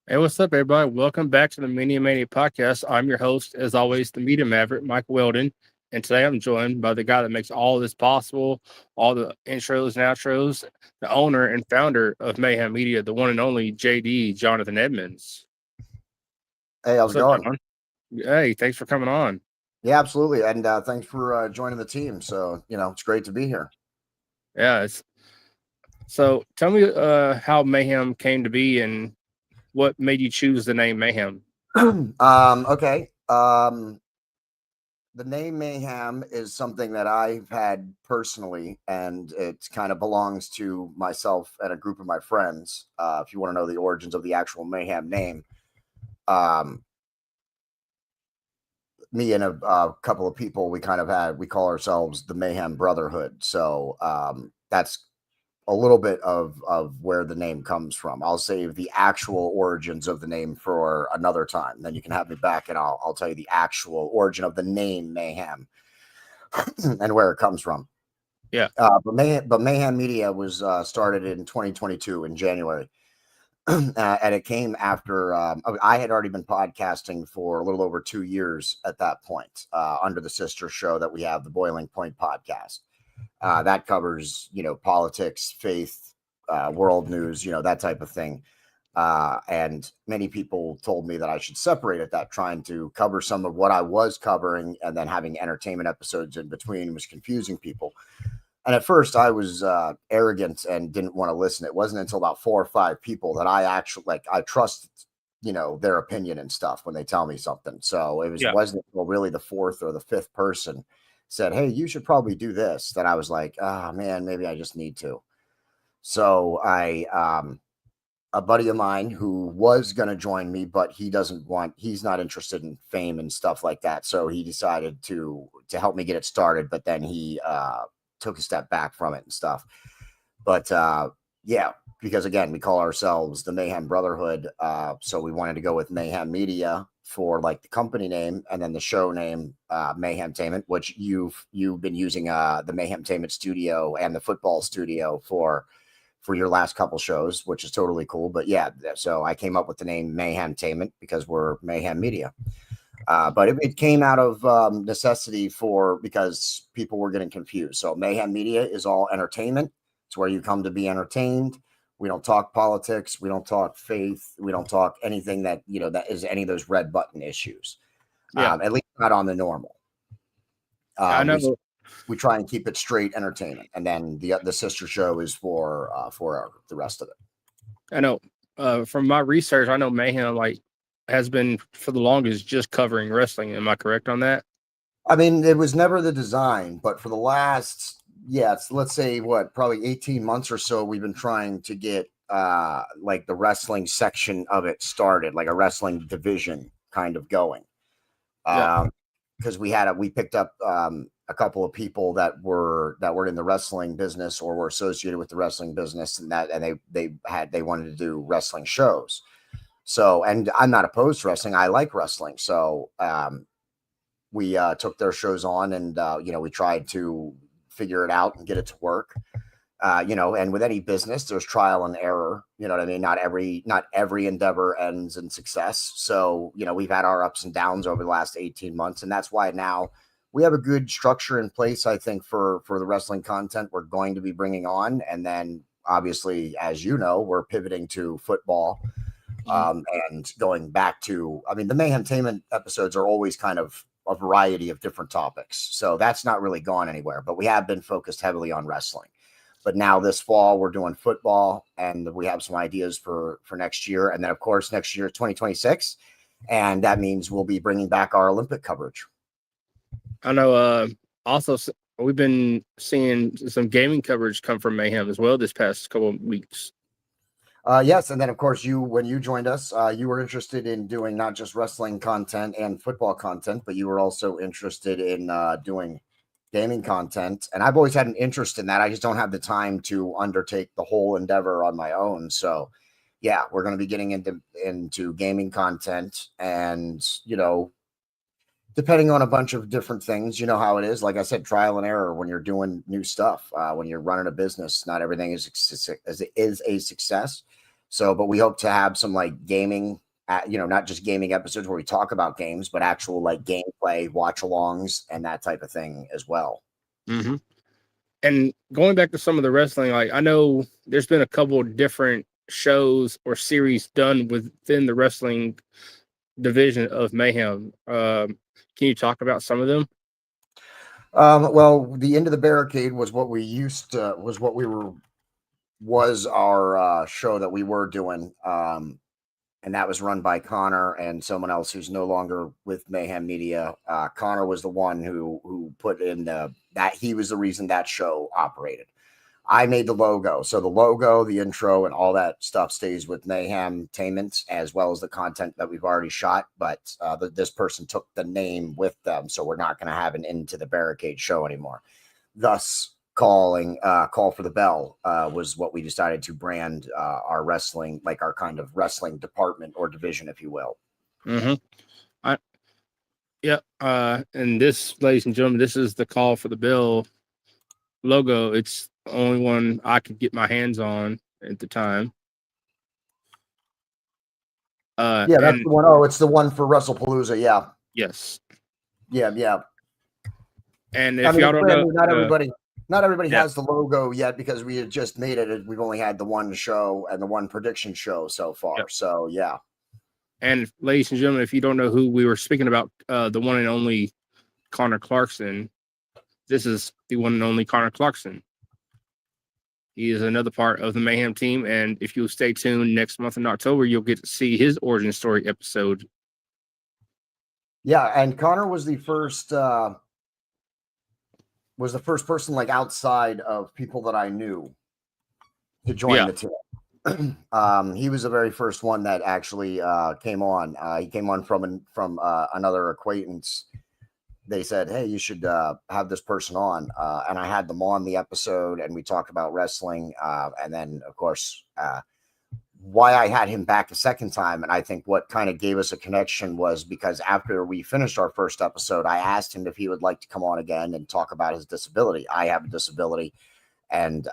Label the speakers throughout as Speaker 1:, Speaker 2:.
Speaker 1: Hey, what's up, everybody? Welcome back to the Mayhem Media podcast. I'm your host, as always, the Media Maverick, Mike Weldon. And today I'm joined by the guy that makes all this possible, all the intros and outros, the owner and founder of Mayhem Media, the one and only JD, Johnathan Edmonds.
Speaker 2: Hey, how's it going?
Speaker 1: John? Hey, thanks for coming on.
Speaker 2: Yeah, absolutely. And thanks for joining the team. So, it's great to be here.
Speaker 1: Yeah. So tell me how Mayhem came to be and what made you choose the name Mayhem?
Speaker 2: Okay. The name Mayhem is something that I've had personally, and it kind of belongs to myself and a group of my friends. If you want to know the origins of the actual Mayhem name, me and a couple of people, we call ourselves the Mayhem Brotherhood. So that's a little bit of where the name comes from. I'll save the actual origins of the name for another time. Then you can have me back and I'll tell you the actual origin of the name Mayhem and where it comes from.
Speaker 1: Yeah.
Speaker 2: But Mayhem Media was started in 2022 in January. And it came after I had already been podcasting for a little over 2 years at that point, under the sister show that we have, the Boiling Point podcast. That covers, politics, faith, world news, that type of thing. And many people told me that I should separate it, that trying to cover some of what I was covering and then having entertainment episodes in between was confusing people. And at first I was arrogant and didn't want to listen. It wasn't until about 4 or 5 people that I actually I trust, their opinion and stuff when they tell me something. So it wasn't until really the 4th or the 5th person said, hey, you should probably do this, that I was like, oh man, maybe I just need to. So a buddy of mine who was going to join me, but he's not interested in fame and stuff like that. So he decided to help me get it started, but then he took a step back from it and stuff. But because again, we call ourselves the Mayhem Brotherhood. So we wanted to go with Mayhem Media for the company name, and then the show name, Mayhemtainment, which you've been using the Mayhemtainment studio and the football studio for your last couple shows, which is totally cool. But yeah, so I came up with the name Mayhemtainment because we're Mayhem Media. But it came out of necessity because people were getting confused. So Mayhem Media is all entertainment. It's where you come to be entertained. We don't talk politics. We don't talk faith. We don't talk anything that, that is any of those red button issues.
Speaker 1: Yeah.
Speaker 2: At least not on the normal.
Speaker 1: I know.
Speaker 2: We try and keep it straight entertainment. And then the sister show is for the rest of it.
Speaker 1: I know from my research, I know Mayhem has been for the longest just covering wrestling. Am I correct on that?
Speaker 2: I mean, it was never the design, but for the last, let's say probably 18 months or so, we've been trying to get the wrestling section of it started, like a wrestling division kind of going. Because we picked up a couple of people that were in the wrestling business or were associated with the wrestling business, and they wanted to do wrestling shows. So, and I'm not opposed to wrestling. I like wrestling. So we took their shows on, and we tried to figure it out and get it to work. And with any business, there's trial and error. You know what I mean? Not every endeavor ends in success. So, we've had our ups and downs over the last 18 months. And that's why now we have a good structure in place, I think, for the wrestling content we're going to be bringing on. And then obviously, as you know, we're pivoting to football. And going back to, the Mayhemtainment episodes are always kind of a variety of different topics. So that's not really gone anywhere, but we have been focused heavily on wrestling. But now this fall we're doing football, and we have some ideas for next year. And then of course next year, 2026. And that means we'll be bringing back our Olympic coverage.
Speaker 1: I know. Also, we've been seeing some gaming coverage come from Mayhem as well this past couple of weeks.
Speaker 2: Yes, and then of course when you joined us, you were interested in doing not just wrestling content and football content, but you were also interested in doing gaming content. And I've always had an interest in that. I just don't have the time to undertake the whole endeavor on my own. So, yeah, we're going to be getting into gaming content, and depending on a bunch of different things, you know how it is. Like I said, trial and error when you're doing new stuff. When you're running a business, not everything is a success. So, but we hope to have some like gaming, not just gaming episodes where we talk about games, but actual like gameplay, watch-alongs, and that type of thing as well.
Speaker 1: Mm-hmm. And going back to some of the wrestling, like I know there's been a couple of different shows or series done within the wrestling division of Mayhem. Can you talk about some of them?
Speaker 2: Well, the End of the Barricade was what we was our show that we were doing, and that was run by Connor and someone else who's no longer with Mayhem Media. Connor was the one who put in that he was the reason that show operated. I made the logo, so the logo, the intro, and all that stuff stays with Mayhem Entertainment, as well as the content that we've already shot. But this person took the name with them, so we're not going to have an Into the Barricade show anymore. Thus, Call for the Bell was what we decided to brand our wrestling, like our kind of wrestling department or division, if you will.
Speaker 1: Mm-hmm. And this, ladies and gentlemen, this is the Call for the Bell logo. It's the only one I could get my hands on at the time.
Speaker 2: That's the one. Oh, it's the one for WrestlePalooza. Yeah.
Speaker 1: Yes.
Speaker 2: Yeah.
Speaker 1: And if y'all don't know,
Speaker 2: not everybody has the logo yet because we had just made it. We've only had the one show and the one prediction show so far. Yep. So, yeah.
Speaker 1: And ladies and gentlemen, if you don't know who we were speaking about, the one and only Connor Clarkson, this is the one and only Connor Clarkson. He is another part of the Mayhem team. And if you'll stay tuned next month in October, you'll get to see his origin story episode.
Speaker 2: Yeah. And Connor was the first person like outside of people that I knew to join the team. He was the very first one that actually came on. He came on from another acquaintance. They said, "Hey, you should have this person on," and I had them on the episode, and we talked about wrestling. And then, of course, why I had him back a second time, and I think what kind of gave us a connection was because after we finished our first episode, I asked him if he would like to come on again and talk about his disability. I have a disability, and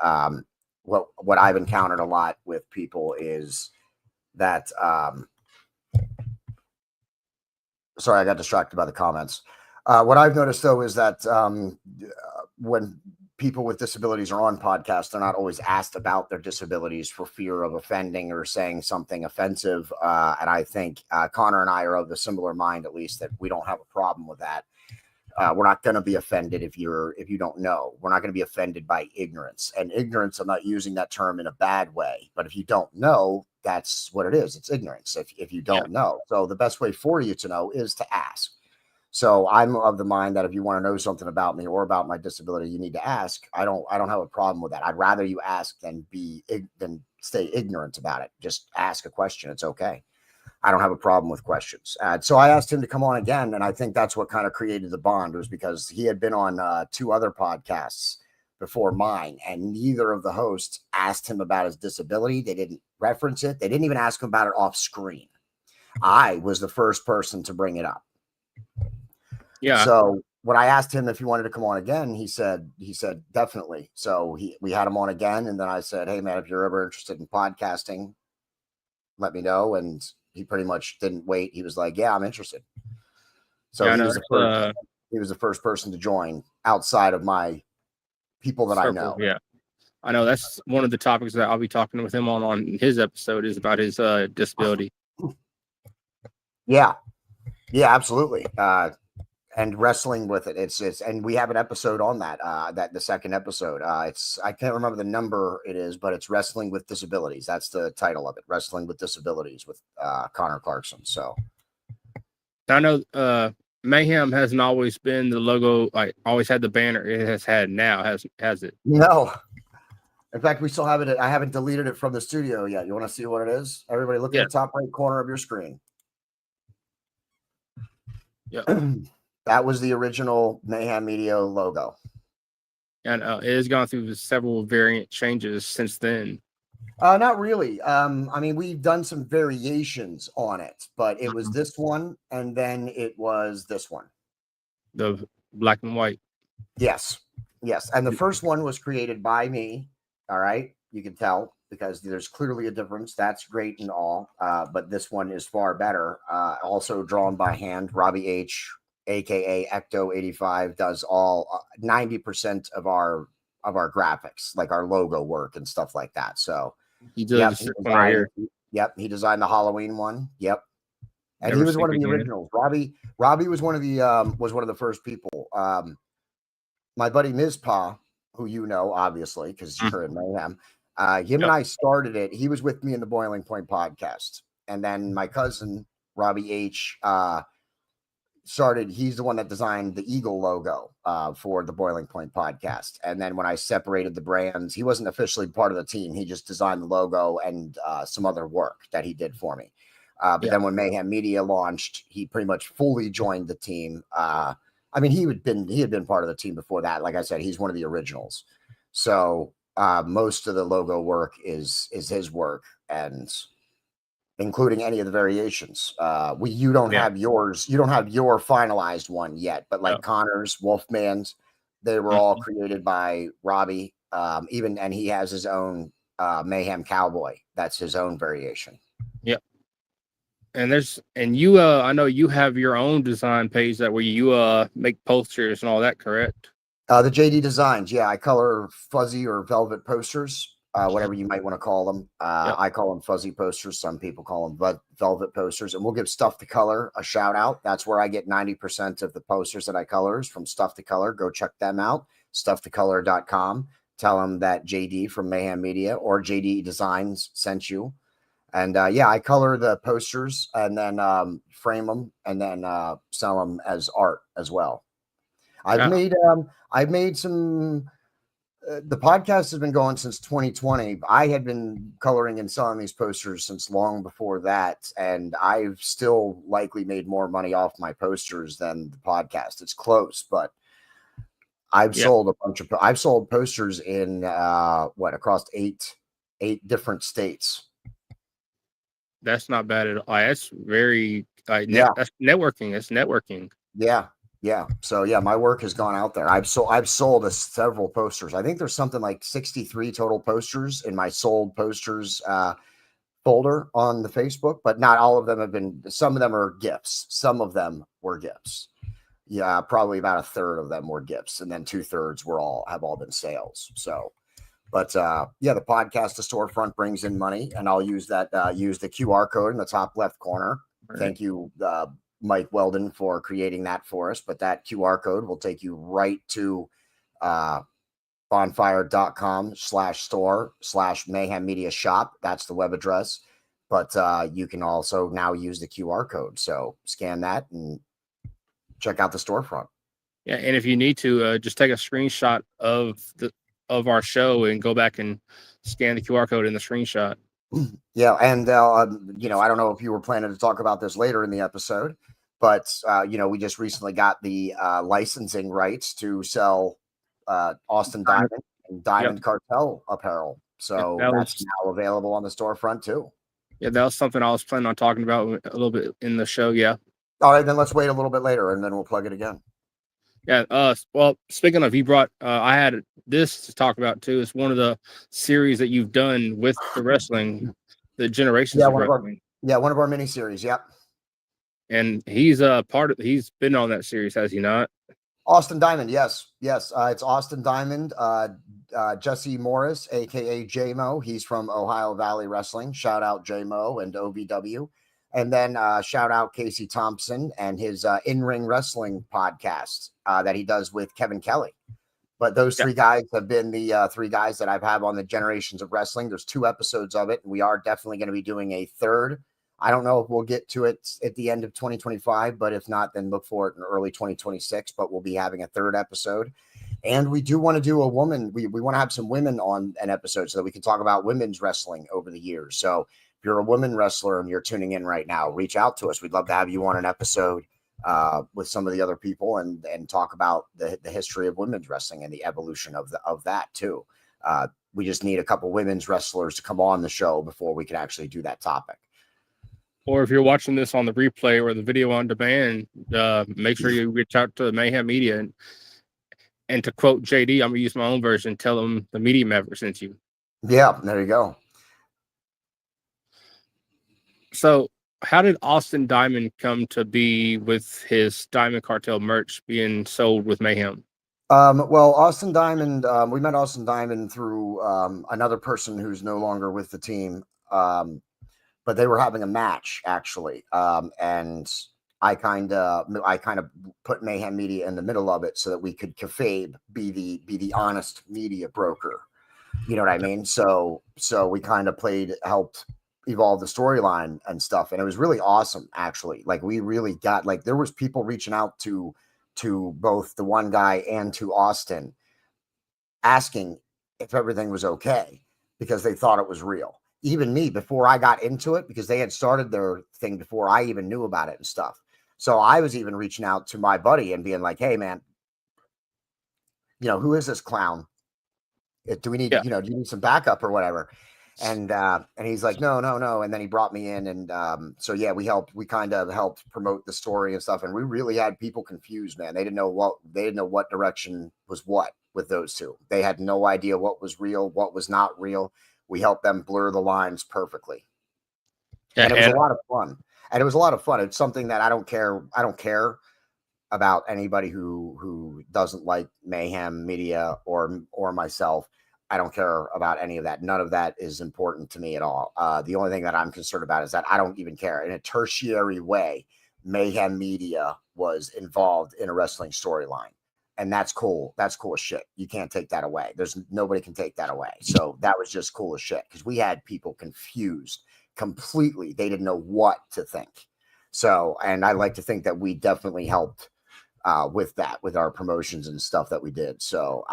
Speaker 2: what I've encountered a lot with people is that. Sorry, I got distracted by the comments. What I've noticed, though, is that when people with disabilities are on podcasts, they're not always asked about their disabilities for fear of offending or saying something offensive. And I think Connor and I are of the similar mind, at least, that we don't have a problem with that. We're not going to be offended if you don't know. We're not going to be offended by ignorance. And ignorance, I'm not using that term in a bad way, but if you don't know, that's what it is. It's ignorance if you don't know. So the best way for you to know is to ask. So I'm of the mind that if you want to know something about me or about my disability, you need to ask. I don't have a problem with that. I'd rather you ask than stay ignorant about it. Just ask a question. It's okay. I don't have a problem with questions. So I asked him to come on again, and I think that's what kind of created the bond, was because he had been on 2 other podcasts before mine, and neither of the hosts asked him about his disability. They didn't reference it. They didn't even ask him about it off screen. I was the first person to bring it up. Yeah. So when I asked him if he wanted to come on again, he said definitely. So we had him on again, and then I said, "Hey man, if you're ever interested in podcasting, let me know." And he pretty much didn't wait. He was like, "Yeah, I'm interested." So he was the first person to join outside of my people that I know.
Speaker 1: Yeah, I know that's one of the topics that I'll be talking with him on his episode is about his disability.
Speaker 2: Yeah, absolutely. and wrestling with it. It's and we have an episode on that. That the second episode. It's I can't remember the number it is, but it's Wrestling with Disabilities. That's the title of it. Wrestling with Disabilities with Connor Clarkson. So
Speaker 1: I know Mayhem hasn't always been the logo, like always had the banner it has had now, has it?
Speaker 2: no. In fact, we still have it. I haven't deleted it from the studio yet. You want to see what it is? Everybody, look
Speaker 1: Yeah.
Speaker 2: at the top right corner of your screen.
Speaker 1: Yeah.
Speaker 2: That was the original Mayhem Media logo.
Speaker 1: And it has gone through several variant changes since then.
Speaker 2: Not really. I mean, we've done some variations on it, but it was this one, and then it was this one.
Speaker 1: The black and white.
Speaker 2: Yes. Yes. And the first one was created by me. All right. You can tell because there's clearly a difference. That's great and all. But this one is far better. Also drawn by hand. Robbie H, aka Ecto85, does all 90% of our graphics, like our logo work and stuff like that. So
Speaker 1: He did right here.
Speaker 2: Yep, he designed the Halloween one. Yep. And
Speaker 1: Never
Speaker 2: he was one of the
Speaker 1: again.
Speaker 2: originals. Robbie was one of the first people. My buddy Mizpah, who you know, obviously, because you're in Mayhem, him and I started it. He was with me in the Boiling Point podcast. And then my cousin, Robbie H, started. He's the one that designed the Eagle logo for the Boiling Point podcast. And then when I separated the brands, he wasn't officially part of the team. He just designed the logo and some other work that he did for me. But then when Mayhem Media launched, he pretty much fully joined the team. I mean, he had been part of the team before that. Like I said, he's one of the originals. So most of the logo work is his work, and including any of the variations. You don't have yours. You don't have your finalized one yet, but like Connor's, Wolfman's, they were all created by Robbie. And he has his own Mayhem Cowboy. That's his own variation.
Speaker 1: Yep. And you I know you have your own design page that where you make posters and all that, correct?
Speaker 2: The JD Designs, yeah, I color fuzzy or velvet posters, whatever you might want to call them. I call them fuzzy posters. Some people call them velvet posters, and we'll give Stuff to Color a shout out. That's where I get 90% of the posters that I color is from Stuff to Color. Go check them out, stufftocolor.com. Tell them that JD from Mayhem Media or JD Designs sent you. And I color the posters and then frame them and then sell them as art as well. I've made some. The podcast has been going since 2020. I had been coloring and selling these posters since long before that, and I've still likely made more money off my posters than the podcast. It's close, but I've sold a bunch of. I've sold posters in across eight different states.
Speaker 1: That's not bad at all. That's very that's networking. It's networking.
Speaker 2: Yeah. So my work has gone out there. I've sold several posters. I think there's something like 63 total posters in my sold posters folder on the Facebook, but not all of them have been. Some of them are gifts. Some of them were gifts. Yeah, probably about a third of them were gifts, and then 2/3 have all been sales. So. But the podcast, the storefront brings in money, and I'll use that. Use the QR code in the top left corner. Right. Thank you, Mike Weldon, for creating that for us. But that QR code will take you right to bonfire.com/store/Mayhem Media Shop. That's the web address. But you can also now use the QR code. So scan that and check out the storefront.
Speaker 1: Yeah, and if you need to, just take a screenshot of our show and go back and scan the QR code in the screenshot.
Speaker 2: Yeah. And, I don't know if you were planning to talk about this later in the episode, but, we just recently got the licensing rights to sell Austin Diamond and Diamond Cartel apparel. So that's now available on the storefront too.
Speaker 1: Yeah, that was something I was planning on talking about a little bit in the show. Yeah.
Speaker 2: All right, then let's wait a little bit later and then we'll plug it again.
Speaker 1: Yeah. Well, speaking of, you brought, I had this to talk about too. It's one of the series that you've done with the wrestling, the Generations of Wrestling.
Speaker 2: One of our mini series. Yep.
Speaker 1: And he's he's been on that series, has he not?
Speaker 2: Austin Diamond. Yes. It's Austin Diamond. Jesse Morris, aka JMO. He's from Ohio Valley Wrestling. Shout out JMO and OVW. And then shout out Casey Thompson and his in-ring wrestling podcast that he does with Kevin Kelly. But those three guys have been the three guys that I've had on the Generations of Wrestling. There's 2 episodes of it, and we are definitely going to be doing a third. I don't know if we'll get to it at the end of 2025, but if not, then look for it in early 2026. But we'll be having a third episode. And we do want to do a woman. We want to have some women on an episode so that we can talk about women's wrestling over the years. So if you're a woman wrestler and you're tuning in right now, reach out to us. We'd love to have you on an episode with some of the other people and talk about the history of women's wrestling and the evolution of that too. We just need a couple women's wrestlers to come on the show before we can actually do that topic.
Speaker 1: Or if you're watching this on the replay or the video on demand, make sure you reach out to Mayhem Media. And to quote JD, I'm going to use my own version. Tell them the Media Maverick sent you.
Speaker 2: Yeah, there you go.
Speaker 1: So how did Austin Diamond come to be with his Diamond Cartel merch being sold with Mayhem?
Speaker 2: Well, Austin Diamond, we met Austin Diamond through another person who's no longer with the team. But they were having a match actually. And I kind of put Mayhem Media in the middle of it so that we could kayfabe be the honest media broker. You know what I mean? So we kind of helped evolve the storyline and stuff. And it was really awesome, actually. Like we really got, like, there was people reaching out to both the one guy and to Austin asking if everything was okay because they thought it was real. Even me, before I got into it, because they had started their thing before I even knew about it and stuff. So I was even reaching out to my buddy and being like, hey man, who is this clown? Do we need, do you need some backup or whatever? And he's like, no. And then he brought me in. And so, yeah, we kind of helped promote the story and stuff. And we really had people confused, man. They didn't know what direction was what with those two. They had no idea what was real, what was not real. We helped them blur the lines perfectly. And it was a lot of fun. It's something that I don't care about anybody who doesn't like Mayhem Media or myself. I don't care about any of that. None of that is important to me at all. The only thing that I'm concerned about is that I don't even care. In a tertiary way, Mayhem Media was involved in a wrestling storyline. And that's cool. That's cool as shit. You can't take that away. Nobody can take that away. So that was just cool as shit because we had people confused completely. They didn't know what to think. So, and I like to think that we definitely helped with that, with our promotions and stuff that we did. So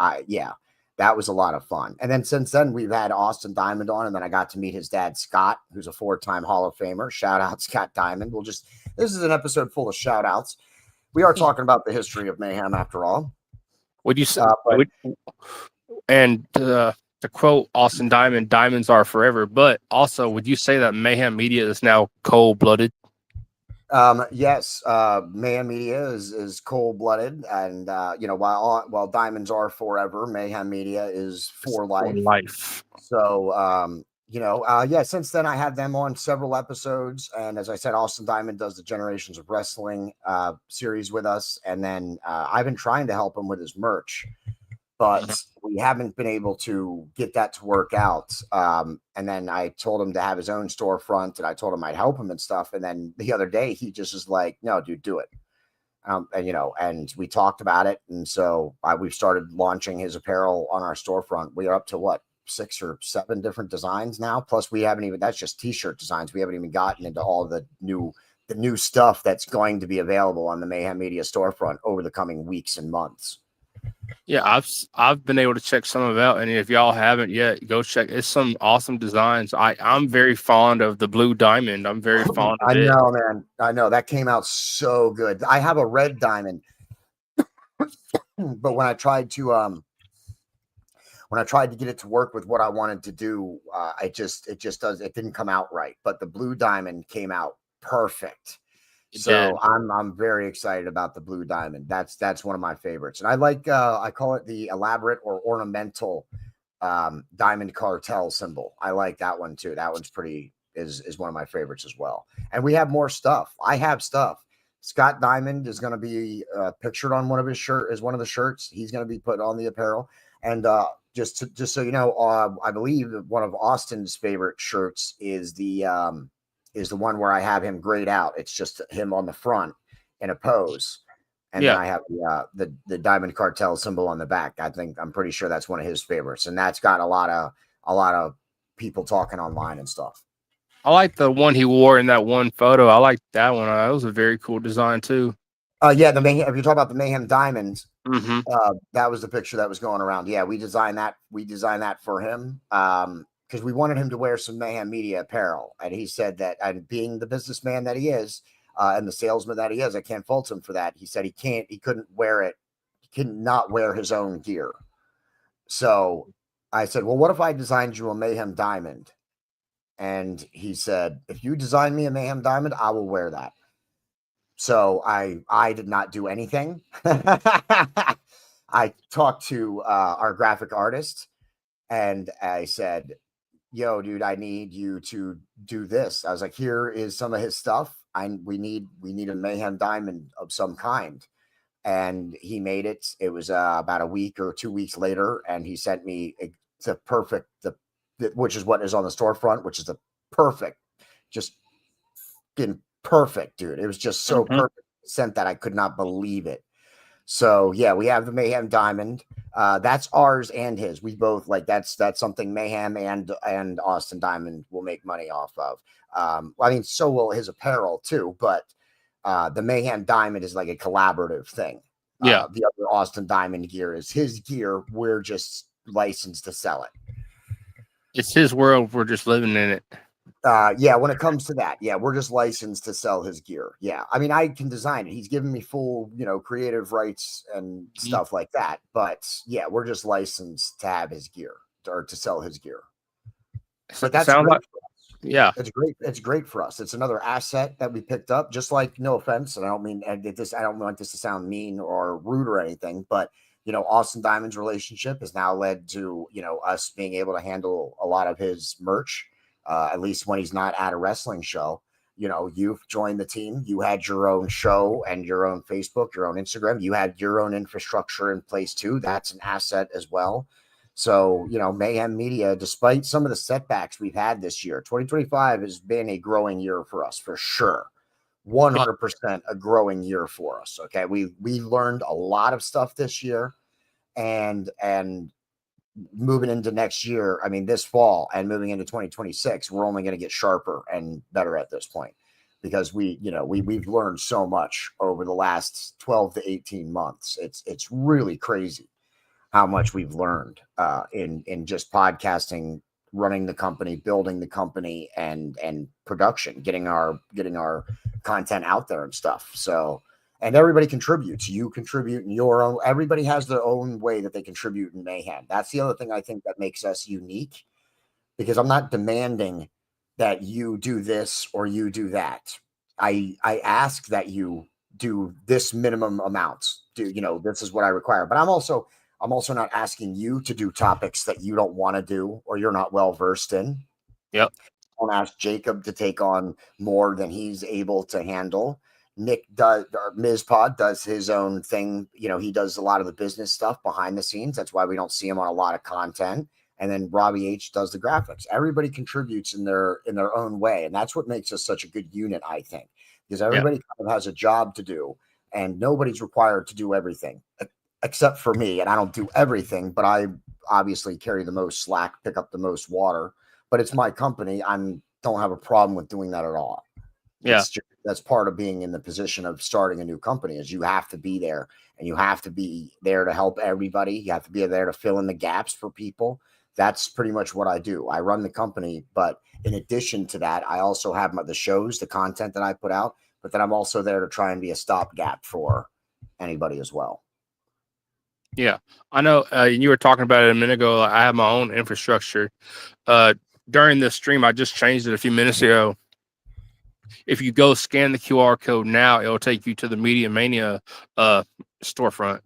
Speaker 2: that was a lot of fun. And then since then we've had Austin Diamond on, and then I got to meet his dad, Scott, who's a 4-time Hall of Famer. Shout out Scott Diamond. This is an episode full of shout outs. We are talking about the history of Mayhem after all.
Speaker 1: Would you say, to quote Austin Diamond, diamonds are forever, but also would you say that Mayhem Media is now cold-blooded?
Speaker 2: Yes, Mayhem Media is cold-blooded, and while diamonds are forever, Mayhem Media is for life. So since then I had them on several episodes, and as I said, Austin Diamond does the Generations of Wrestling series with us, and then I've been trying to help him with his merch, but we haven't been able to get that to work out. And then I told him to have his own storefront, and I told him I'd help him and stuff. And then the other day he just is like, no, dude, do it. And we talked about it. And so we've started launching his apparel on our storefront. We are up to 6 or 7 different designs now. Plus that's just t-shirt designs. We haven't even gotten into all the new stuff that's going to be available on the Mayhem Media storefront over the coming weeks and months.
Speaker 1: Yeah, I've been able to check some of it out, and if y'all haven't yet, go check. It's some awesome designs. I'm very fond of the blue diamond. I'm very fond of it.
Speaker 2: I know, man. I know that came out so good. I have a red diamond, but when I tried to get it to work with what I wanted to do, it didn't come out right. But the blue diamond came out perfect. So I'm very excited about the blue diamond. That's one of my favorites. And I like I call it the elaborate or ornamental diamond cartel symbol. I like that one too. That one's is one of my favorites as well. And we have more stuff. I have stuff. Scott Diamond is going to be pictured on one of the shirts. He's going to be put on the apparel. And just so you know, I believe one of Austin's favorite shirts is the is the one where I have him grayed out. It's just him on the front in a pose. And then I have the Diamond Cartel symbol on the back. I'm pretty sure that's one of his favorites. And that's got a lot of people talking online and stuff.
Speaker 1: I like the one he wore in that one photo. I like that one. That was a very cool design too.
Speaker 2: If you're talking about the Mayhem Diamonds, that was the picture that was going around. Yeah, we designed that. We designed that for him because we wanted him to wear some Mayhem Media apparel, and he said that, and being the businessman that he is and the salesman that he is, I can't fault him for that. He said he couldn't wear it, he cannot wear his own gear. So I said, well, what if I designed you a Mayhem Diamond? And he said, if you design me a Mayhem Diamond, I will wear that. So I did not do anything. I talked to our graphic artist and I said, yo, dude, I need you to do this. I was like, here is some of his stuff. We need a Mayhem Diamond of some kind. And he made it. It was about a week or 2 weeks later. And he sent me the perfect, which is what is on the storefront, which is the perfect, just fucking perfect, dude. It was just so perfect. Sent that I could not believe it. So yeah, we have the Mayhem Diamond. That's ours and his. We both that's something Mayhem and Austin Diamond will make money off of. I mean, so will his apparel too, but the Mayhem Diamond is like a collaborative thing.
Speaker 1: Yeah.
Speaker 2: The other Austin Diamond gear is his gear. We're just licensed to sell it.
Speaker 1: It's his world. We're just living in it.
Speaker 2: Yeah, when it comes to that, yeah, we're just licensed to sell his gear. Yeah, I mean, I can design it. He's given me full, creative rights and stuff like that. But yeah, we're just licensed to have his gear or to sell his gear. But that's great.
Speaker 1: Yeah,
Speaker 2: it's great. It's great for us. It's another asset that we picked up. Just like, no offense, and I don't mean this. I don't want this to sound mean or rude or anything, but Austin Diamond's relationship has now led to us being able to handle a lot of his merch. At least when he's not at a wrestling show. You've joined the team. You had your own show and your own Facebook, your own Instagram. You had your own infrastructure in place too. That's an asset as well. So, Mayhem Media, despite some of the setbacks we've had this year, 2025 has been a growing year for us for sure. 100% a growing year for us. Okay. We learned a lot of stuff this year and moving into next year, I mean, this fall and moving into 2026, we're only going to get sharper and better at this point because we've learned so much over the last 12 to 18 months. It's really crazy how much we've learned in just podcasting, running the company, building the company, and production, getting our content out there and stuff. So, and everybody contributes. You contribute in your own. Everybody has their own way that they contribute in Mayhem. That's the other thing I think that makes us unique, because I'm not demanding that you do this or you do that. I ask that you do this minimum amounts. This is what I require. But I'm also not asking you to do topics that you don't want to do or you're not well versed in.
Speaker 1: Yep.
Speaker 2: I don't ask Jacob to take on more than he's able to handle. Nick does, or Mizpod does his own thing. He does a lot of the business stuff behind the scenes. That's why we don't see him on a lot of content. And then Robbie H does the graphics. Everybody contributes in their own way. And that's what makes us such a good unit, I think, because everybody kind of has a job to do and nobody's required to do everything except for me. And I don't do everything, but I obviously carry the most slack, pick up the most water, but it's my company. Don't have a problem with doing that at all.
Speaker 1: Yeah.
Speaker 2: That's part of being in the position of starting a new company, is you have to be there and you have to be there to help everybody. You have to be there to fill in the gaps for people. That's pretty much what I do. I run the company, but in addition to that, I also have the shows, the content that I put out, but then I'm also there to try and be a stopgap for anybody as well.
Speaker 1: Yeah, I know. You were talking about it a minute ago. I have my own infrastructure. During this stream, I just changed it a few minutes ago. If you go scan the QR code now, it'll take you to the Media Mania storefront.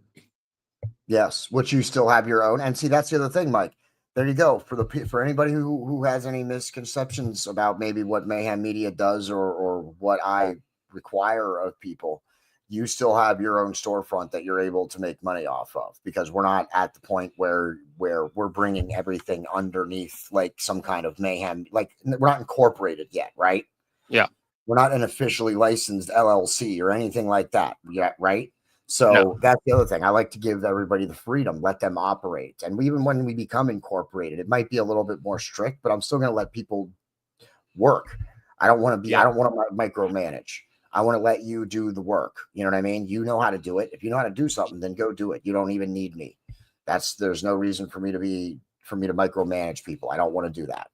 Speaker 2: Yes, which you still have your own. And see, that's the other thing, Mike. There you go. For anybody who has any misconceptions about maybe what Mayhem Media does or what I require of people, you still have your own storefront that you're able to make money off of, because we're not at the point where we're bringing everything underneath like some kind of Mayhem. Like, we're not incorporated yet, right?
Speaker 1: Yeah.
Speaker 2: We're not an officially licensed LLC or anything like that. Yeah, right.
Speaker 1: No.
Speaker 2: So that's the other thing. I like to give everybody the freedom, let them operate. And even when we become incorporated, it might be a little bit more strict, but I'm still going to let people work. I don't want to be,
Speaker 1: Yeah.
Speaker 2: I don't want to micromanage. I want to let you do the work. You know what I mean? You know how to do it. If you know how to do something, then go do it. You don't even need me. There's no reason for me to micromanage people. I don't want to do that.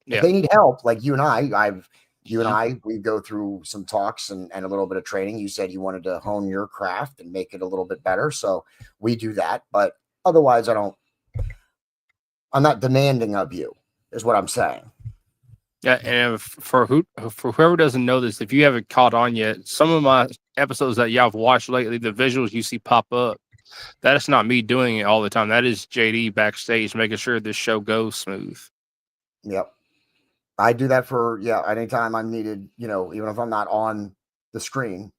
Speaker 2: If
Speaker 1: Yeah.
Speaker 2: they need help, like you and
Speaker 1: Mhm.
Speaker 2: we go through some talks and a little bit of training. You said you wanted to hone your craft and make it a little bit better. So we do that. But otherwise, I'm not demanding of you, is what I'm saying.
Speaker 1: Yeah, and for whoever doesn't know this, if you haven't caught on yet, some of my episodes that y'all have watched lately, the visuals you see pop up, that is not me doing it all the time. That is JD backstage making sure this show goes smooth.
Speaker 2: Yep. I do that for, yeah, anytime I'm needed, even if I'm not on the screen,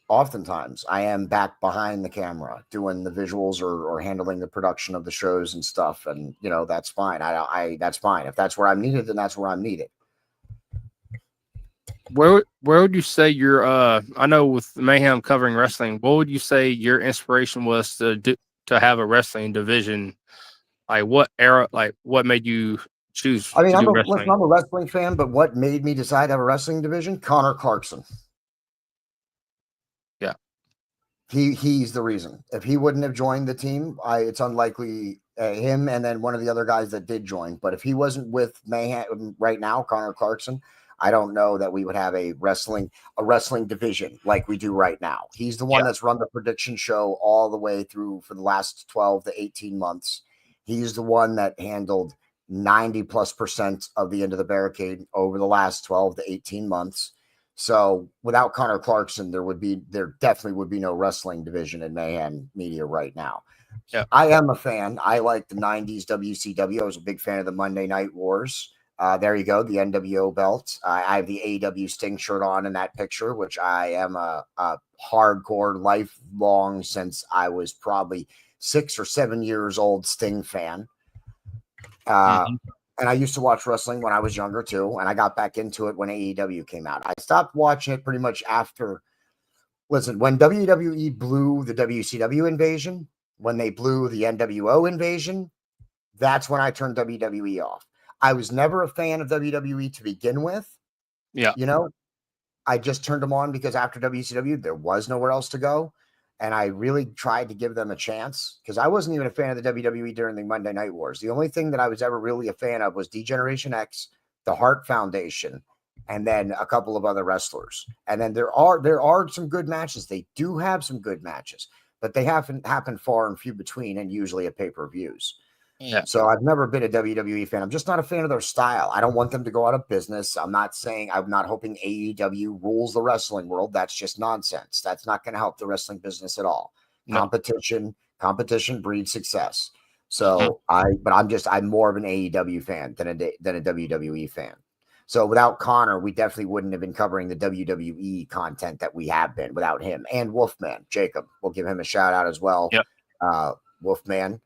Speaker 2: oftentimes I am back behind the camera doing the visuals or handling the production of the shows and stuff. And, that's fine. That's fine. If that's where I'm needed, then that's where I'm needed.
Speaker 1: Where would you say your I know with Mayhem covering wrestling, what would you say your inspiration was to have a wrestling division? Like what era, like what made you choose
Speaker 2: I mean,
Speaker 1: to do
Speaker 2: listen,
Speaker 1: wrestling?
Speaker 2: I'm a wrestling fan, but what made me decide to have a wrestling division? Connor Clarkson.
Speaker 1: Yeah.
Speaker 2: He's the reason. If he wouldn't have joined the team, it's unlikely him and then one of the other guys that did join. But if he wasn't with Mayhem right now, Connor Clarkson, I don't know that we would have a wrestling division like we do right now. He's the one
Speaker 1: Yeah.
Speaker 2: that's run the prediction show all the way through for the last 12 to 18 months. He's the one that handled 90+% of the end of the barricade over the last 12 to 18 months. So without Connor Clarkson, there definitely would be no wrestling division in Mayhem Media right now.
Speaker 1: Yeah.
Speaker 2: I am a fan. I like the 90s WCW. I was a big fan of the Monday Night Wars. There you go, the NWO belt. I have the AEW Sting shirt on in that picture, which I am a hardcore, lifelong, since I was probably 6 or 7 years old, Sting fan.
Speaker 1: Mhm.
Speaker 2: And I used to watch wrestling when I was younger too, and I got back into it when AEW came out. I stopped watching it pretty much after. Listen, when WWE blew the WCW invasion, when they blew the NWO invasion, that's when I turned WWE off. I was never a fan of WWE to begin with.
Speaker 1: Yeah.
Speaker 2: You know, I just turned them on because after WCW, there was nowhere else to go. And I really tried to give them a chance because I wasn't even a fan of the WWE during the Monday Night Wars. The only thing that I was ever really a fan of was D-Generation X, the Hart Foundation, and then a couple of other wrestlers. And then there are some good matches. They do have some good matches, but they haven't happened far and few between and usually at pay-per-views.
Speaker 1: Yeah.
Speaker 2: So I've never been a WWE fan. I'm just not a fan of their style. I don't want them to go out of business. I'm not hoping AEW rules the wrestling world. That's just nonsense. That's not going to help the wrestling business at all.
Speaker 1: No.
Speaker 2: Competition breeds success.
Speaker 1: Mhm.
Speaker 2: So I'm more of an AEW fan than a WWE fan. So without Connor, we definitely wouldn't have been covering the WWE content that we have been without him and Wolfman Jacob. We'll give him a shout out as well.
Speaker 1: Yep.
Speaker 2: Wolfman.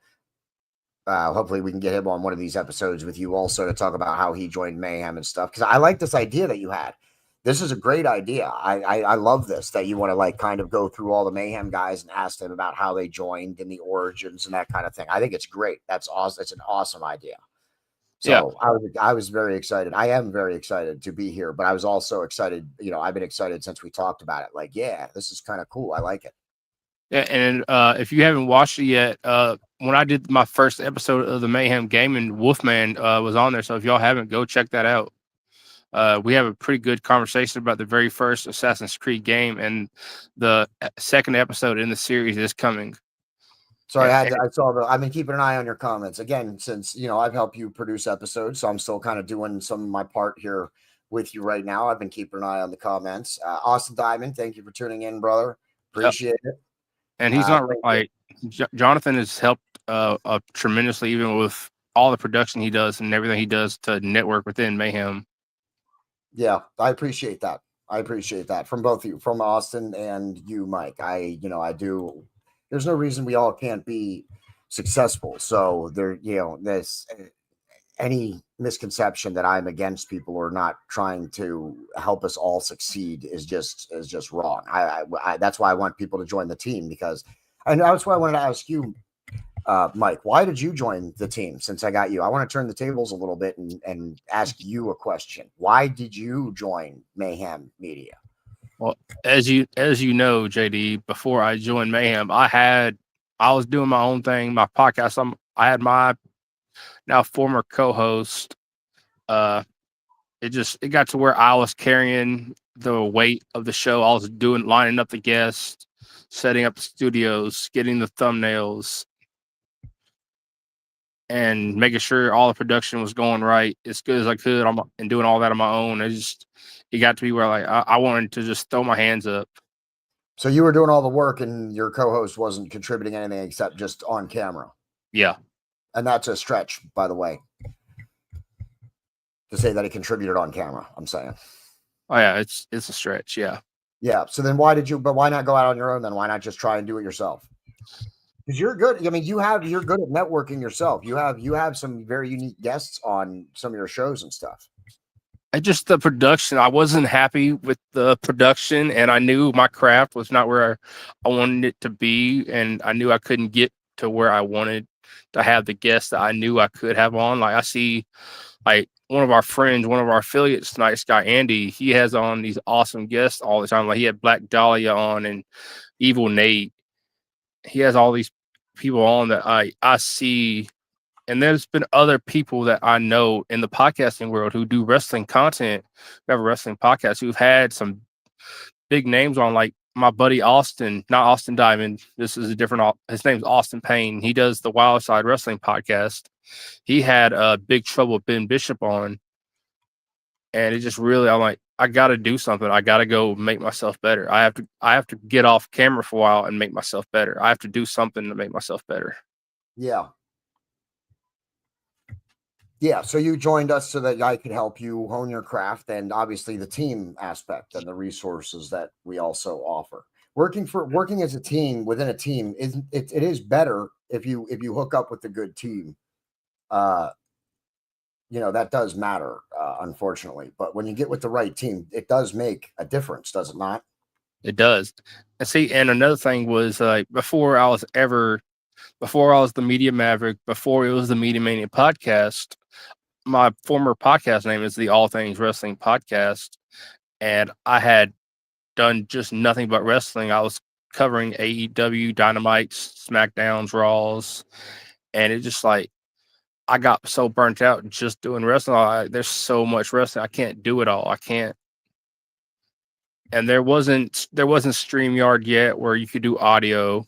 Speaker 2: Hopefully we can get him on one of these episodes with you also to talk about how he joined Mayhem and stuff. Because I like this idea that you had. This is a great idea. I love this, that you want to like kind of go through all the Mayhem guys and ask them about how they joined and the origins and that kind of thing. I think it's great. That's awesome. It's an awesome idea.
Speaker 1: Yeah.
Speaker 2: So I was very excited. I am very excited to be here, but I was also excited. I've been excited since we talked about it. Like, yeah, this is kind of cool. I like it.
Speaker 1: Yeah, and if you haven't watched it yet, when I did my first episode of the Mayhem Gaming, Wolfman was on there. So if y'all haven't, go check that out. We have a pretty good conversation about the very first Assassin's Creed game, and the second episode in the series is coming.
Speaker 2: Sorry,
Speaker 1: Yeah,
Speaker 2: I've been keeping an eye on your comments again since I've helped you produce episodes, so I'm still kind of doing some of my part here with you right now. I've been keeping an eye on the comments. Austin Diamond, thank you for tuning in, brother.
Speaker 1: yep.
Speaker 2: Appreciate it.
Speaker 1: And he's not
Speaker 2: Thank you.
Speaker 1: like Jonathan has helped tremendously, even with all the production he does and everything he does to network within Mayhem.
Speaker 2: Yeah, I appreciate that. I appreciate that from both of you, from Austin and you, Mike. I do. There's no reason we all can't be successful. So there's any misconception that I'm against people or not trying to help us all succeed is just wrong. That's why I want people to join the team, because, and that's why I wanted to ask you, Mike, why did you join the team? Since I got you, I want to turn the tables a little bit and ask you a question. Why did you join Mayhem Media?
Speaker 1: Well, as you know, JD, before I joined Mayhem, I was doing my own thing, my podcast. I had my now former co-host. It got to where I was carrying the weight of the show. I was lining up the guests, setting up the studios, getting the thumbnails, and making sure all the production was going right as good as I could. And doing all that on my own. It got to be where like I wanted to just throw my hands up.
Speaker 2: So you were doing all the work, and your co-host wasn't contributing anything except just on camera.
Speaker 1: Yeah,
Speaker 2: and that's a stretch, by the way, to say that he contributed on camera. I'm saying.
Speaker 1: Oh yeah, it's a stretch. Yeah.
Speaker 2: Yeah. So then why not go out on your own then? Why not just try and do it yourself? Because you're good. I mean, you're good at networking yourself. You have some very unique guests on some of your shows and stuff.
Speaker 1: And just the production, I wasn't happy with the production, and I knew my craft was not where I wanted it to be, and I knew I couldn't get to where I wanted to have the guests that I knew I could have on. Like I see, like one of our friends, one of our affiliates, Nice Guy Andy, he has on these awesome guests all the time. Like he had Black Dahlia on and Evil Nate. He has all these people on that I see. And there's been other people that I know in the podcasting world who do wrestling content, who have a wrestling podcast, who've had some big names on, like my buddy Austin, not Austin Diamond. This is a different, his name's Austin Payne. He does the Wild Side Wrestling podcast. He had Big Trouble Ben Bishop on. And it just really, I'm like, I got to do something. I got to go make myself better. I have to get off camera for a while and make myself better. I have to do something to make myself better.
Speaker 2: Yeah. Yeah, so you joined us so that I could help you hone your craft, and obviously the team aspect and the resources that we also offer. Working as a team within a team it is better if you hook up with a good team. That does matter, unfortunately. But when you get with the right team, it does make a difference, does it not?
Speaker 1: It does. And see, and another thing was before I was the Media Maverick, before it was the Media Mania podcast, my former podcast name is the All Things Wrestling Podcast, and I had done just nothing but wrestling. I was covering AEW, Dynamites, SmackDowns, Raws, and it just like I got so burnt out just doing wrestling. There's so much wrestling, I can't do it all. I can't. And there wasn't StreamYard yet where you could do audio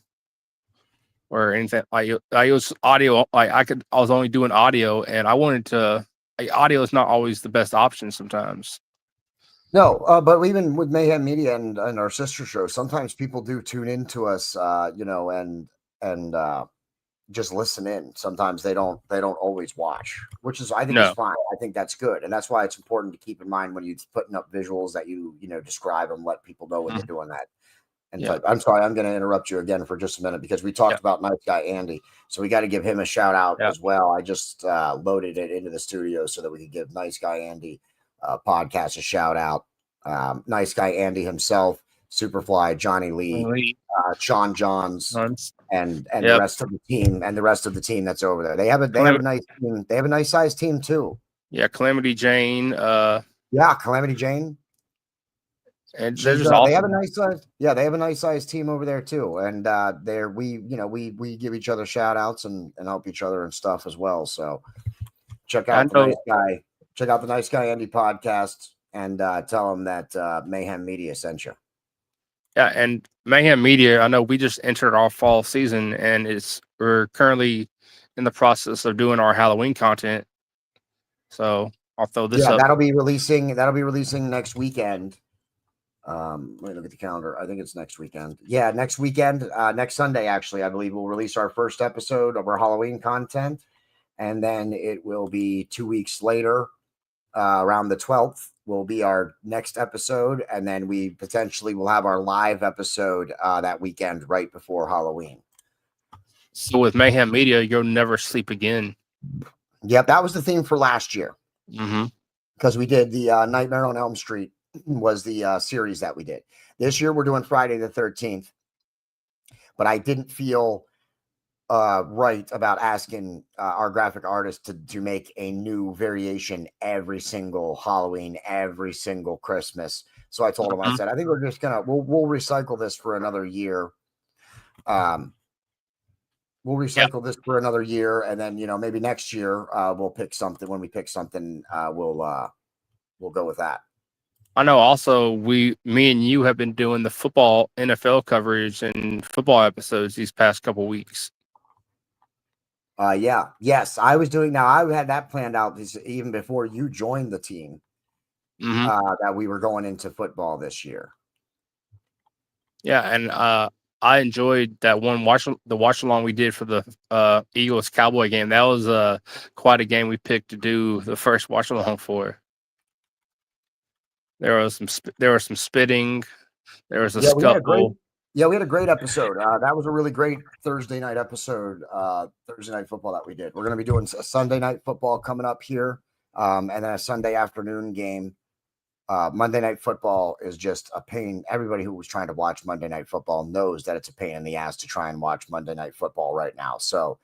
Speaker 1: or anything. I use audio. I was only doing audio, and I wanted to. Audio is not always the best option sometimes.
Speaker 2: No, but even with Mayhem Media and our sister show, sometimes people do tune into us, and just listen in. Sometimes they don't always watch, which is, I think, is fine. I think that's good, and that's why it's important to keep in mind when you're putting up visuals that you describe them, let people know when you're doing that. And I'm sorry, I'm going to interrupt you again for just a minute because we talked about Nice Guy Andy, so we got to give him a shout out as well. I just loaded it into the studio so that we could give Nice Guy Andy podcast a shout out. Nice Guy Andy himself, Superfly, Johnny Lee, Sean Johns, and the rest of the team, that's over there. They have a nice team. They have a nice sized team too.
Speaker 1: Yeah, Calamity Jane.
Speaker 2: Calamity Jane.
Speaker 1: And they're just awesome.
Speaker 2: They have a nice sized team over there too. And we give each other shout outs and help each other and stuff as well. So check out the Nice Guy Andy podcast and tell them that Mayhem Media sent you.
Speaker 1: Yeah, and Mayhem Media, I know we just entered our fall season, and we're currently in the process of doing our Halloween content. So I'll throw this up.
Speaker 2: That'll be releasing next weekend. Let me look at the calendar. I think it's next weekend. Yeah, next weekend, next Sunday, actually, I believe we'll release our first episode of our Halloween content. And then it will be 2 weeks later, around the 12th, will be our next episode. And then we potentially will have our live episode that weekend right before Halloween.
Speaker 1: So with Mayhem Media, you'll never sleep again.
Speaker 2: Yep, that was the theme for last year.
Speaker 1: Mm-hmm.
Speaker 2: because we did the Nightmare on Elm Street was the series that we did. This year we're doing Friday the 13th, but I didn't feel right about asking our graphic artist to make a new variation every single Halloween, every single Christmas. So I told him, I
Speaker 1: Mm-hmm.
Speaker 2: said, I think we're just we'll recycle this for another year. We'll
Speaker 1: Yeah.
Speaker 2: recycle this for another year, and then maybe next year we'll pick something. When we pick something, we'll go with that.
Speaker 1: I know also me and you have been doing the football NFL coverage and football episodes these past couple weeks.
Speaker 2: Yeah, yes, I was doing. Now I had that planned out even before you joined the team.
Speaker 1: Mm-hmm.
Speaker 2: That we were going into football this year.
Speaker 1: Yeah, and I enjoyed that one watch along we did for the Eagles Cowboy game. That was quite a game we picked to do the first watch along for. There was some spitting. There was a
Speaker 2: Yeah, we had a great.
Speaker 1: scuffle.
Speaker 2: Yeah, we had a great episode. That was a really great Thursday night episode. Thursday night football that we did. We're going to be doing a Sunday night football coming up here, and then a Sunday afternoon game. Monday night football is just a pain. Everybody who was trying to watch Monday night football knows that it's a pain in the ass to try and watch Monday night football right now. So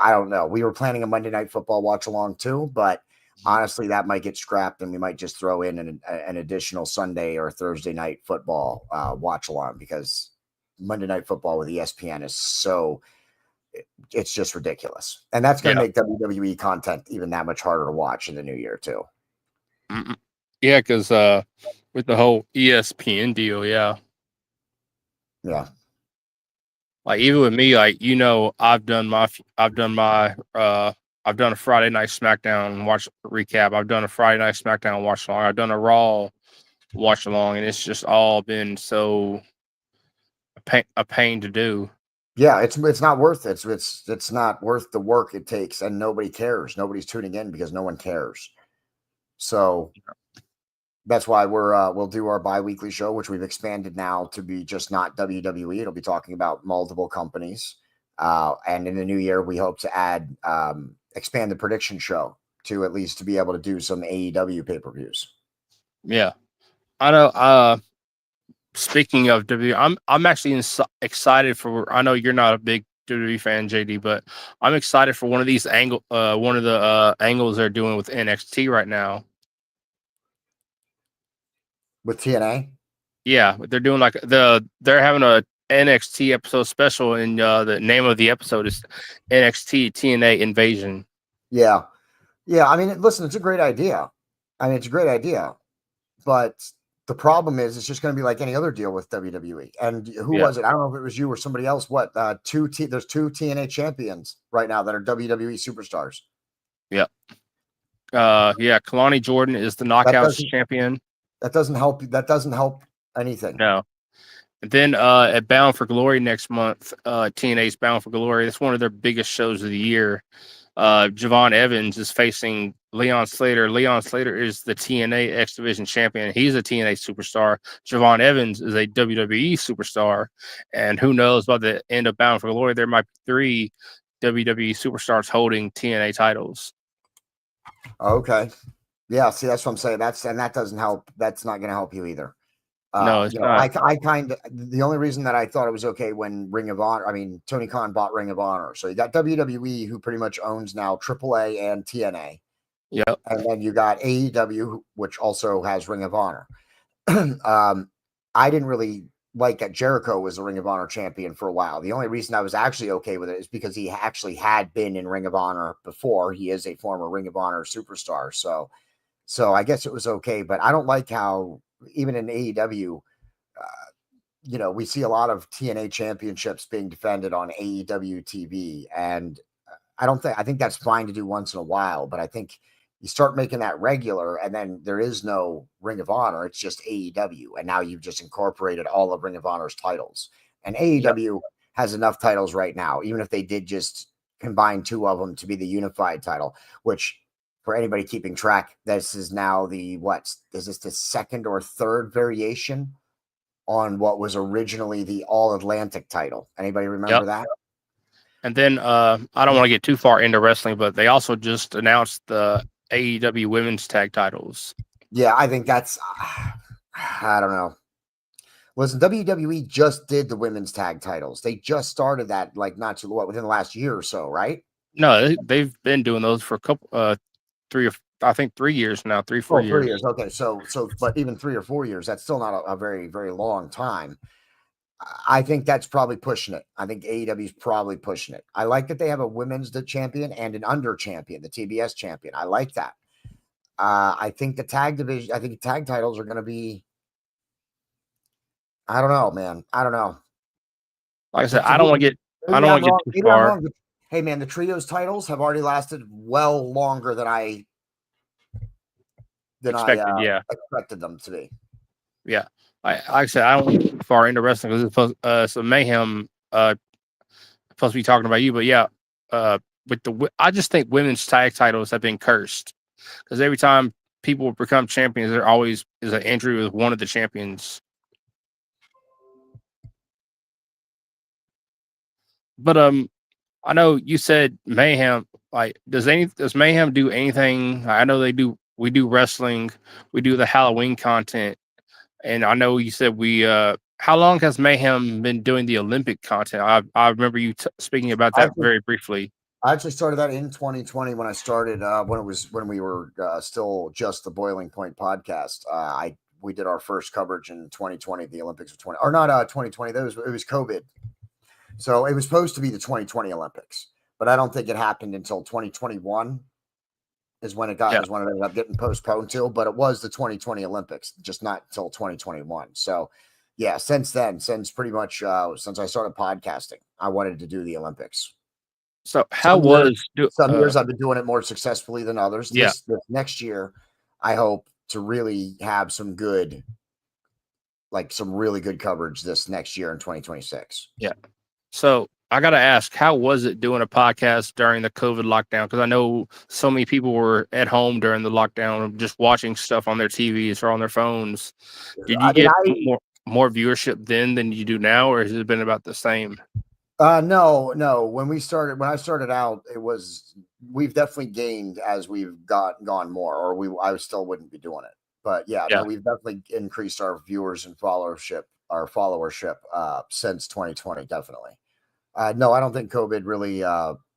Speaker 2: I don't know. We were planning a Monday night football watch along too, but honestly, that might get scrapped, and we might just throw in an additional Sunday or Thursday night football watch along, because Monday night football with ESPN is it's just ridiculous, and that's going to make WWE content even that much harder to watch in the new year too.
Speaker 1: Mm-mm. Yeah, because with the whole ESPN deal, yeah. Like even with me, like I've done a Friday night SmackDown watch recap. I've done a Friday night SmackDown watch along. I've done a Raw watch along, and it's just all been so a pain to do.
Speaker 2: Yeah, it's not worth it. It's not worth the work it takes, and nobody cares. Nobody's tuning in because no one cares. So that's why we'll do our bi-weekly show, which we've expanded now to be just not WWE. It'll be talking about multiple companies. And in the new year, we hope to add expand the prediction show to at least to be able to do some AEW pay-per-views.
Speaker 1: Yeah, I know. Speaking of WWE, I'm actually excited for. I know you're not a big WWE fan, JD, but I'm excited for one of these one of the angles they're doing with NXT right now.
Speaker 2: With TNA?
Speaker 1: Yeah, they're doing like they're having a NXT episode special, and the name of the episode is NXT TNA Invasion.
Speaker 2: Yeah. Yeah, I mean, listen, it's a great idea. But the problem is it's just going to be like any other deal with WWE. And who was it? I don't know if it was you or somebody else. What? There's two TNA champions right now that are WWE superstars.
Speaker 1: Yeah. Yeah, Kalani Jordan is the Knockouts champion.
Speaker 2: That doesn't help. That doesn't help anything.
Speaker 1: No. And then at Bound for Glory next month, TNA's Bound for Glory. That's one of their biggest shows of the year. Johnathan Edmonds is facing Leon Slater. Leon Slater is the TNA X Division champion. He's a TNA superstar. Johnathan Edmonds is a WWE superstar. And who knows, by the end of Bound for Glory, there might be 3 WWE superstars holding TNA titles.
Speaker 2: Okay. Yeah, see, that's what I'm saying. That doesn't help. That's not going to help you either.
Speaker 1: No, it's not.
Speaker 2: I kind of, the only reason that I thought it was okay when Tony Khan bought Ring of Honor. So you got WWE, who pretty much owns now AAA and TNA.
Speaker 1: Yep.
Speaker 2: And then you got AEW, which also has Ring of Honor. I didn't really like that Jericho was the Ring of Honor champion for a while. The only reason I was actually okay with it is because he actually had been in Ring of Honor before. He is a former Ring of Honor superstar. So I guess it was okay, but I don't like how even in AEW, we see a lot of TNA championships being defended on AEW TV. And I think that's fine to do once in a while, but I think you start making that regular, and then there is no Ring of Honor. It's just AEW. And now you've just incorporated all of Ring of Honor's titles. And AEW has enough titles right now, even if they did just combine 2 of them to be the unified title, which for anybody keeping track, this is now is this the second or third variation on what was originally the All Atlantic title? Anybody remember that?
Speaker 1: And then I don't want to get too far into wrestling, but they also just announced the AEW women's tag titles.
Speaker 2: Yeah, I think that's, I don't know. Listen, WWE just did the women's tag titles. They just started that like not too within the last year or so, right?
Speaker 1: No, they've been doing those for a couple, 3 years now, 4
Speaker 2: Oh, 3
Speaker 1: years.
Speaker 2: years. Okay, but even 3 or 4 years, that's still not a very, very long time. I think that's probably pushing it. I think AEW is probably pushing it. I like that they have a women's champion and an under champion, the TBS champion. I like that. I think the tag division, I think tag titles are going to be. I don't know, man. I don't know.
Speaker 1: Like I said, I don't want to get too
Speaker 2: Maybe I'm
Speaker 1: far.
Speaker 2: wrong. Hey, man, the trios titles have already lasted well longer than I
Speaker 1: Expected, yeah.
Speaker 2: expected them to be.
Speaker 1: Yeah. Like I said, I don't want to get too far into wrestling because it's so Mayhem supposed to be talking about you, but yeah, I just think women's tag titles have been cursed because every time people become champions, there always is an injury with one of the champions. But I know you said Mayhem. Like, does Mayhem do anything? I know they do. We do wrestling. We do the Halloween content, and I know you said we. How long has Mayhem been doing the Olympic content? I remember you speaking about that very briefly.
Speaker 2: I actually started that in 2020 when I started when we were still just the Boiling Point podcast. We did our first coverage in 2020, the Olympics of 20 or not 2020. It was COVID. So it was supposed to be the 2020 Olympics, but I don't think it happened until 2021 is when it ended up getting postponed till, but it was the 2020 Olympics, just not until 2021. So yeah, since then, since I started podcasting, I wanted to do the Olympics.
Speaker 1: So
Speaker 2: some years I've been doing it more successfully than others.
Speaker 1: Yeah.
Speaker 2: This next year, I hope to really have some really good coverage this next year in 2026.
Speaker 1: Yeah. So I got to ask, how was it doing a podcast during the COVID lockdown? Because I know so many people were at home during the lockdown, just watching stuff on their TVs or on their phones. Did you get more viewership then than you do now, or has it been about the same?
Speaker 2: No. When I started out, we've definitely gained as we've gone more, or I still wouldn't be doing it. But yeah, no, we've definitely increased our viewers and followership since 2020, definitely. No, I don't think COVID really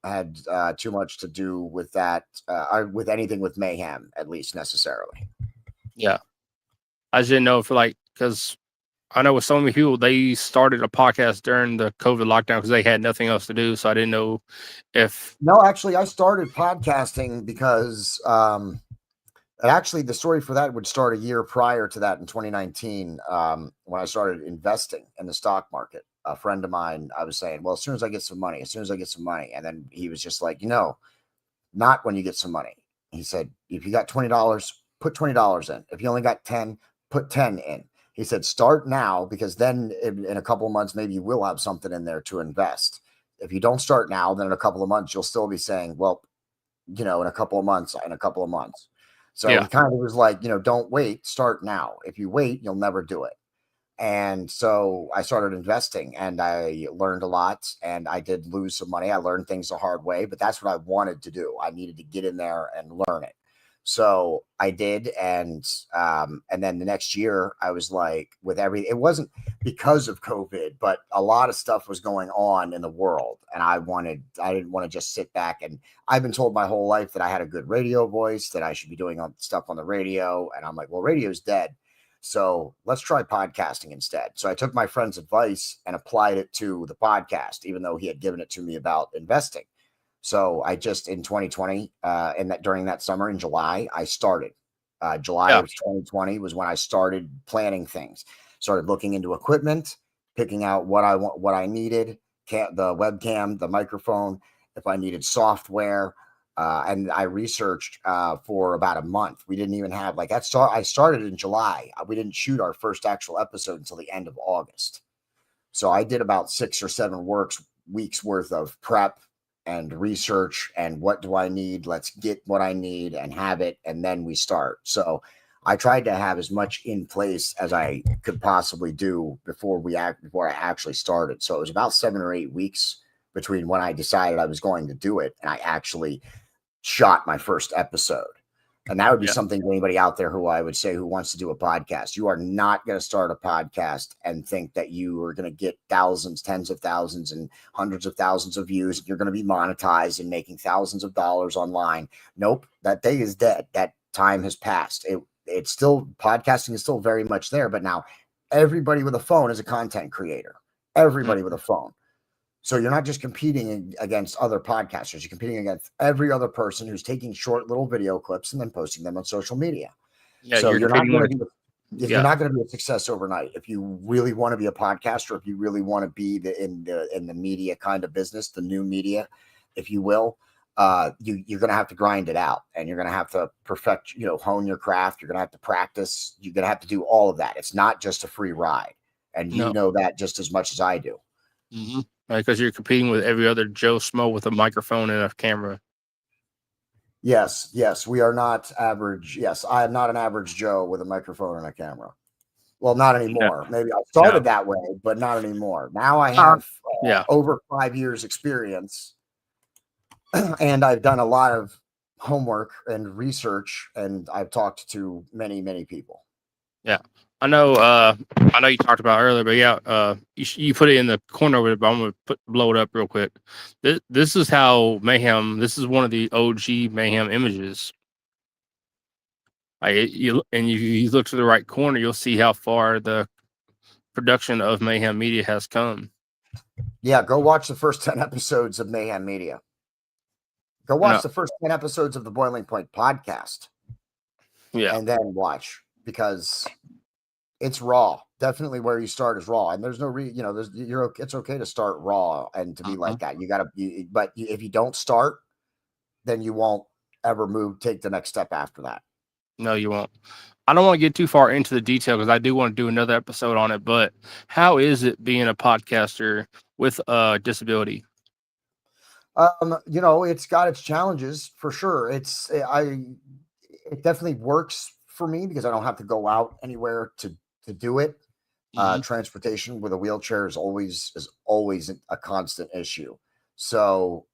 Speaker 2: had too much to do with that, or with anything with Mayhem, at least necessarily.
Speaker 1: Yeah. I just didn't know because I know with so many people, they started a podcast during the COVID lockdown because they had nothing else to do. So I didn't know if.
Speaker 2: No, actually, I started podcasting because actually the story for that would start a year prior to that in 2019 when I started investing in the stock market. A friend of mine, I was saying, well, as soon as I get some money. And then he was just like, not when you get some money. He said, if you got $20, put $20 in. If you only got 10, put 10 in. He said, start now, because then in a couple of months, maybe you will have something in there to invest. If you don't start now, then in a couple of months, you'll still be saying, well, in a couple of months. So he kind of was like, don't wait, start now. If you wait, you'll never do it. And so I started investing, and I learned a lot, and I did lose some money. I learned things the hard way, but that's what I wanted to do. I needed to get in there and learn it. So I did. And then the next year I was like, it wasn't because of COVID, but a lot of stuff was going on in the world. And I didn't want to just sit back. And I've been told my whole life that I had a good radio voice, that I should be doing stuff on the radio. And I'm like, well, radio's dead. So let's try podcasting instead. So I took my friend's advice and applied it to the podcast, even though he had given it to me about investing. So I just in 2020, during that summer in July, I started. July of 2020 was when I started planning things. Started looking into equipment, picking out what I needed, the webcam, the microphone, if I needed software. And I researched for about a month. We didn't even have I started in July. We didn't shoot our first actual episode until the end of August. So I did about 6 or 7 weeks worth of prep and research, and what do I need? Let's get what I need and have it, and then we start. So I tried to have as much in place as I could possibly do before I actually started. So it was about 7 or 8 weeks between when I decided I was going to do it and I actually shot my first episode. And that would be
Speaker 1: Yeah.
Speaker 2: something to anybody out there who I would say who wants to do a podcast. You are not going to start a podcast and think that you are going to get thousands, tens of thousands, and hundreds of thousands of views. And you're going to be monetized and making thousands of dollars online. Nope, that day is dead. That time has passed. It's still, podcasting is still very much there, but now everybody with a phone is a content creator. Everybody with a phone. So you're not just competing against other podcasters. You're competing against every other person who's taking short little video clips and then posting them on social media.
Speaker 1: Yeah,
Speaker 2: So
Speaker 1: you're
Speaker 2: you're not
Speaker 1: competing
Speaker 2: going
Speaker 1: with.
Speaker 2: to be, if
Speaker 1: Yeah.
Speaker 2: you're not going to be a success overnight, if you really want to be a podcaster, if you really want to be in the media kind of business, the new media, if you will, you're going to have to grind it out, and you're going to have to perfect, hone your craft. You're going to have to practice. You're going to have to do all of that. It's not just a free ride, and you
Speaker 1: No.
Speaker 2: know that just as much as I do.
Speaker 1: Mm-hmm. Because you're competing with every other Joe Schmo with a microphone and a camera.
Speaker 2: Yes, we are not average. Yes, I am not an average Joe with a microphone and a camera. Well, not anymore. Maybe I started that way, but not anymore. Now I have over 5 years experience, and I've done a lot of homework and research, and I've talked to many, many people.
Speaker 1: Yeah. I know you talked about it earlier, but you put it in the corner of it, but I'm going to blow it up real quick. This is how Mayhem, this is one of the OG Mayhem images. You look to the right corner, you'll see how far the production of Mayhem Media has come.
Speaker 2: Yeah, go watch the first 10 episodes of Mayhem Media. Go watch the first 10 episodes of the Boiling Point podcast.
Speaker 1: Yeah.
Speaker 2: And then watch, because it's raw. Definitely where you start is raw. And there's no it's okay to start raw and to be like that. But if you don't start, then you won't ever take the next step after that.
Speaker 1: No, you won't. I don't want to get too far into the detail because I do want to do another episode on it, but how is it being a podcaster with a disability?
Speaker 2: It's got its challenges for sure. It definitely works for me because I don't have to go out anywhere to do it. Transportation with a wheelchair is always a constant issue. So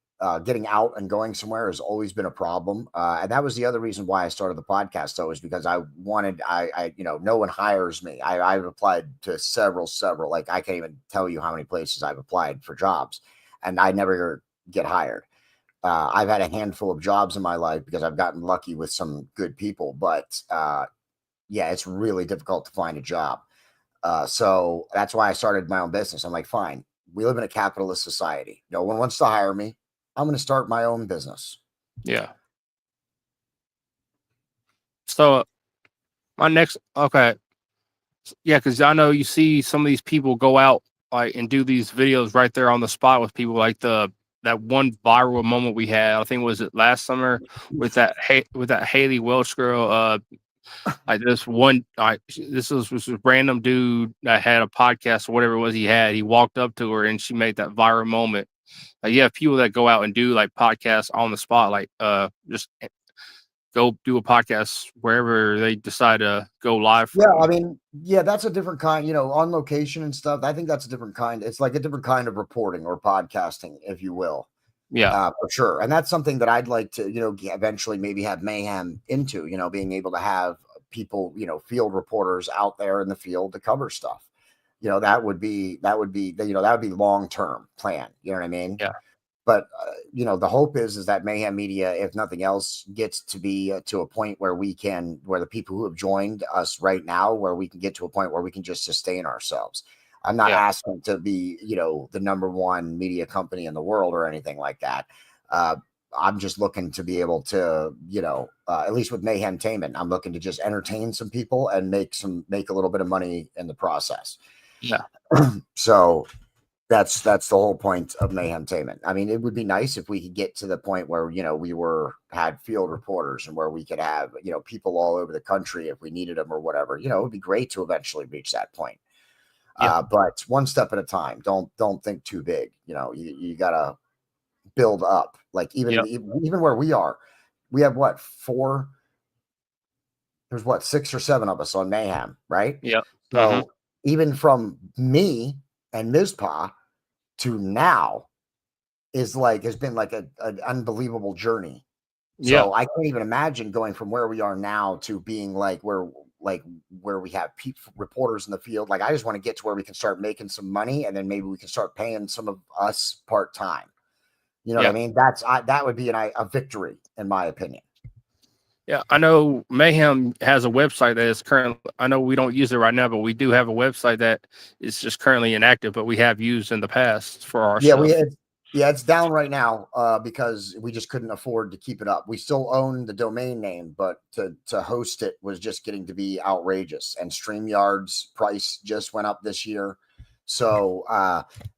Speaker 2: getting out and going somewhere has always been a problem. And that was the other reason why I started the podcast, though, is because I no one hires me. I've applied to several, like, I can't even tell you how many places I've applied for jobs, and I never get hired. I've had a handful of jobs in my life because I've gotten lucky with some good people, but it's really difficult to find a job. So that's why I started my own business. I'm like, fine, we live in a capitalist society. No one wants to hire me. I'm going to start my own business.
Speaker 1: Yeah. So okay. Yeah, because I know you see some of these people go out and do these videos right there on the spot with people, like that one viral moment we had. I think was it last summer with that Haley Welch girl. This was a random dude that had a podcast or whatever it was he had. He walked up to her and she made that viral moment. You have people that go out and do like podcasts on the spot, like just go do a podcast wherever they decide to go live from.
Speaker 2: Yeah, I mean, that's a different kind, on location and stuff. I think that's a different kind. It's like a different kind of reporting or podcasting, if you will.
Speaker 1: Yeah,
Speaker 2: for sure. And that's something that I'd like to, eventually maybe have Mayhem into, being able to have people, field reporters out there in the field to cover stuff. That would be long-term plan. You know what I mean?
Speaker 1: Yeah.
Speaker 2: But, the hope is that Mayhem Media, if nothing else, gets to be to a point where where the people who have joined us right now, where we can get to a point where we can just sustain ourselves. I'm not asking to be, the number one media company in the world or anything like that. I'm just looking to be able to, at least with Mayhem Tainment, I'm looking to just entertain some people and make a little bit of money in the process.
Speaker 1: Yeah.
Speaker 2: So that's the whole point of Mayhem Tainment. I mean, it would be nice if we could get to the point where, we had field reporters and where we could have, people all over the country if we needed them or whatever. It would be great to eventually reach that point. But one step at a time. Don't think too big. You gotta build up. Like even where we are, we have there's 6 or 7 of us on Mayhem, right?
Speaker 1: Yeah.
Speaker 2: So even from me and Mizpah to now has been like an unbelievable journey.
Speaker 1: Yeah.
Speaker 2: So I can't even imagine going from where we are now to being like where we have reporters in the field. Like, I just want to get to where we can start making some money, and then maybe we can start paying some of us part time. You know what I
Speaker 1: Yeah.
Speaker 2: mean? That would be a victory, in my opinion.
Speaker 1: Yeah. I know Mayhem has a website that is currently, I know we don't use it right now, but we do have a website that is just currently inactive, but we have used in the past for our
Speaker 2: Yeah,
Speaker 1: stuff.
Speaker 2: it's down right now because we just couldn't afford to keep it up. We still own the domain name, but to host it was just getting to be outrageous. And StreamYard's price just went up this year. So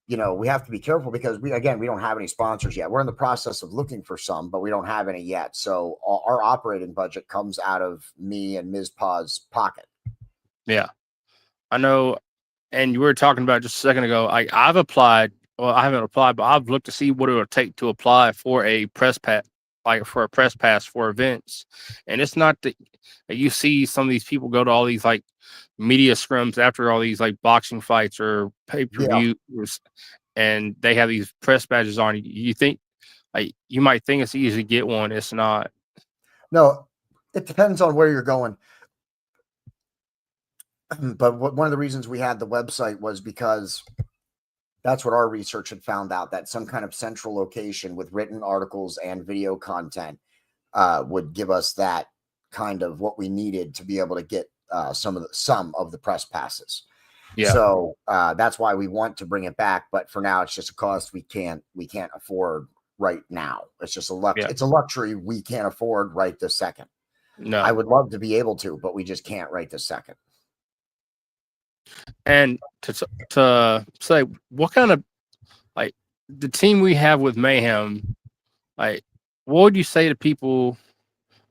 Speaker 2: we have to be careful because we don't have any sponsors yet. We're in the process of looking for some, but we don't have any yet. So our operating budget comes out of me and Ms. Pa's pocket.
Speaker 1: Yeah. I know. And you were talking about just a second ago, I've applied. Well, I haven't applied, but I've looked to see what it would take to apply for a press pass, like for a press pass for events. And it's not that you see some of these people go to all these like media scrums after all these like boxing fights or pay per
Speaker 2: Yeah.
Speaker 1: views, and they have these press badges on. You think like you might think it's easy to get one. It's not.
Speaker 2: No, it depends on where you're going. But one of the reasons we had the website was because that's what our research had found out, that some kind of central location with written articles and video content would give us that kind of what we needed to be able to get some of the press passes.
Speaker 1: Yeah.
Speaker 2: So that's why we want to bring it back. But for now, it's just a cost we can't afford right now. It's just it's a luxury we can't afford right this second.
Speaker 1: No.
Speaker 2: I would love to be able to, but we just can't right this second.
Speaker 1: And to say what kind of like the team we have with Mayhem, like what would you say to people?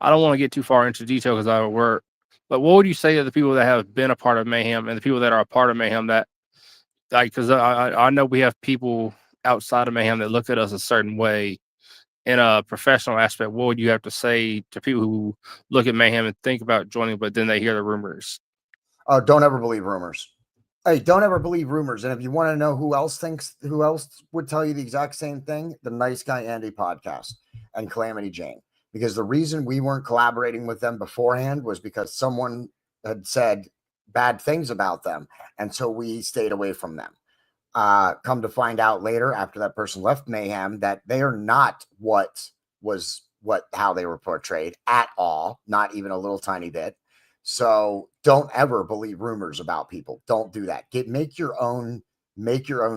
Speaker 1: I don't want to get too far into detail because I work, but what would you say to the people that have been a part of Mayhem and the people that are a part of Mayhem that like, because I know we have people outside of Mayhem that look at us a certain way in a professional aspect. What would you have to say to people who look at Mayhem and think about joining, but then they hear the rumors?
Speaker 2: Don't ever believe rumors. Hey, don't ever believe rumors. And if you want to know who else would tell you the exact same thing, the Nice Guy Andy podcast and Calamity Jane. Because the reason we weren't collaborating with them beforehand was because someone had said bad things about them. And so we stayed away from them. Come to find out later, after that person left Mayhem, that they are not how they were portrayed at all, not even a little tiny bit. So don't ever believe rumors about people. Don't do that. Make your own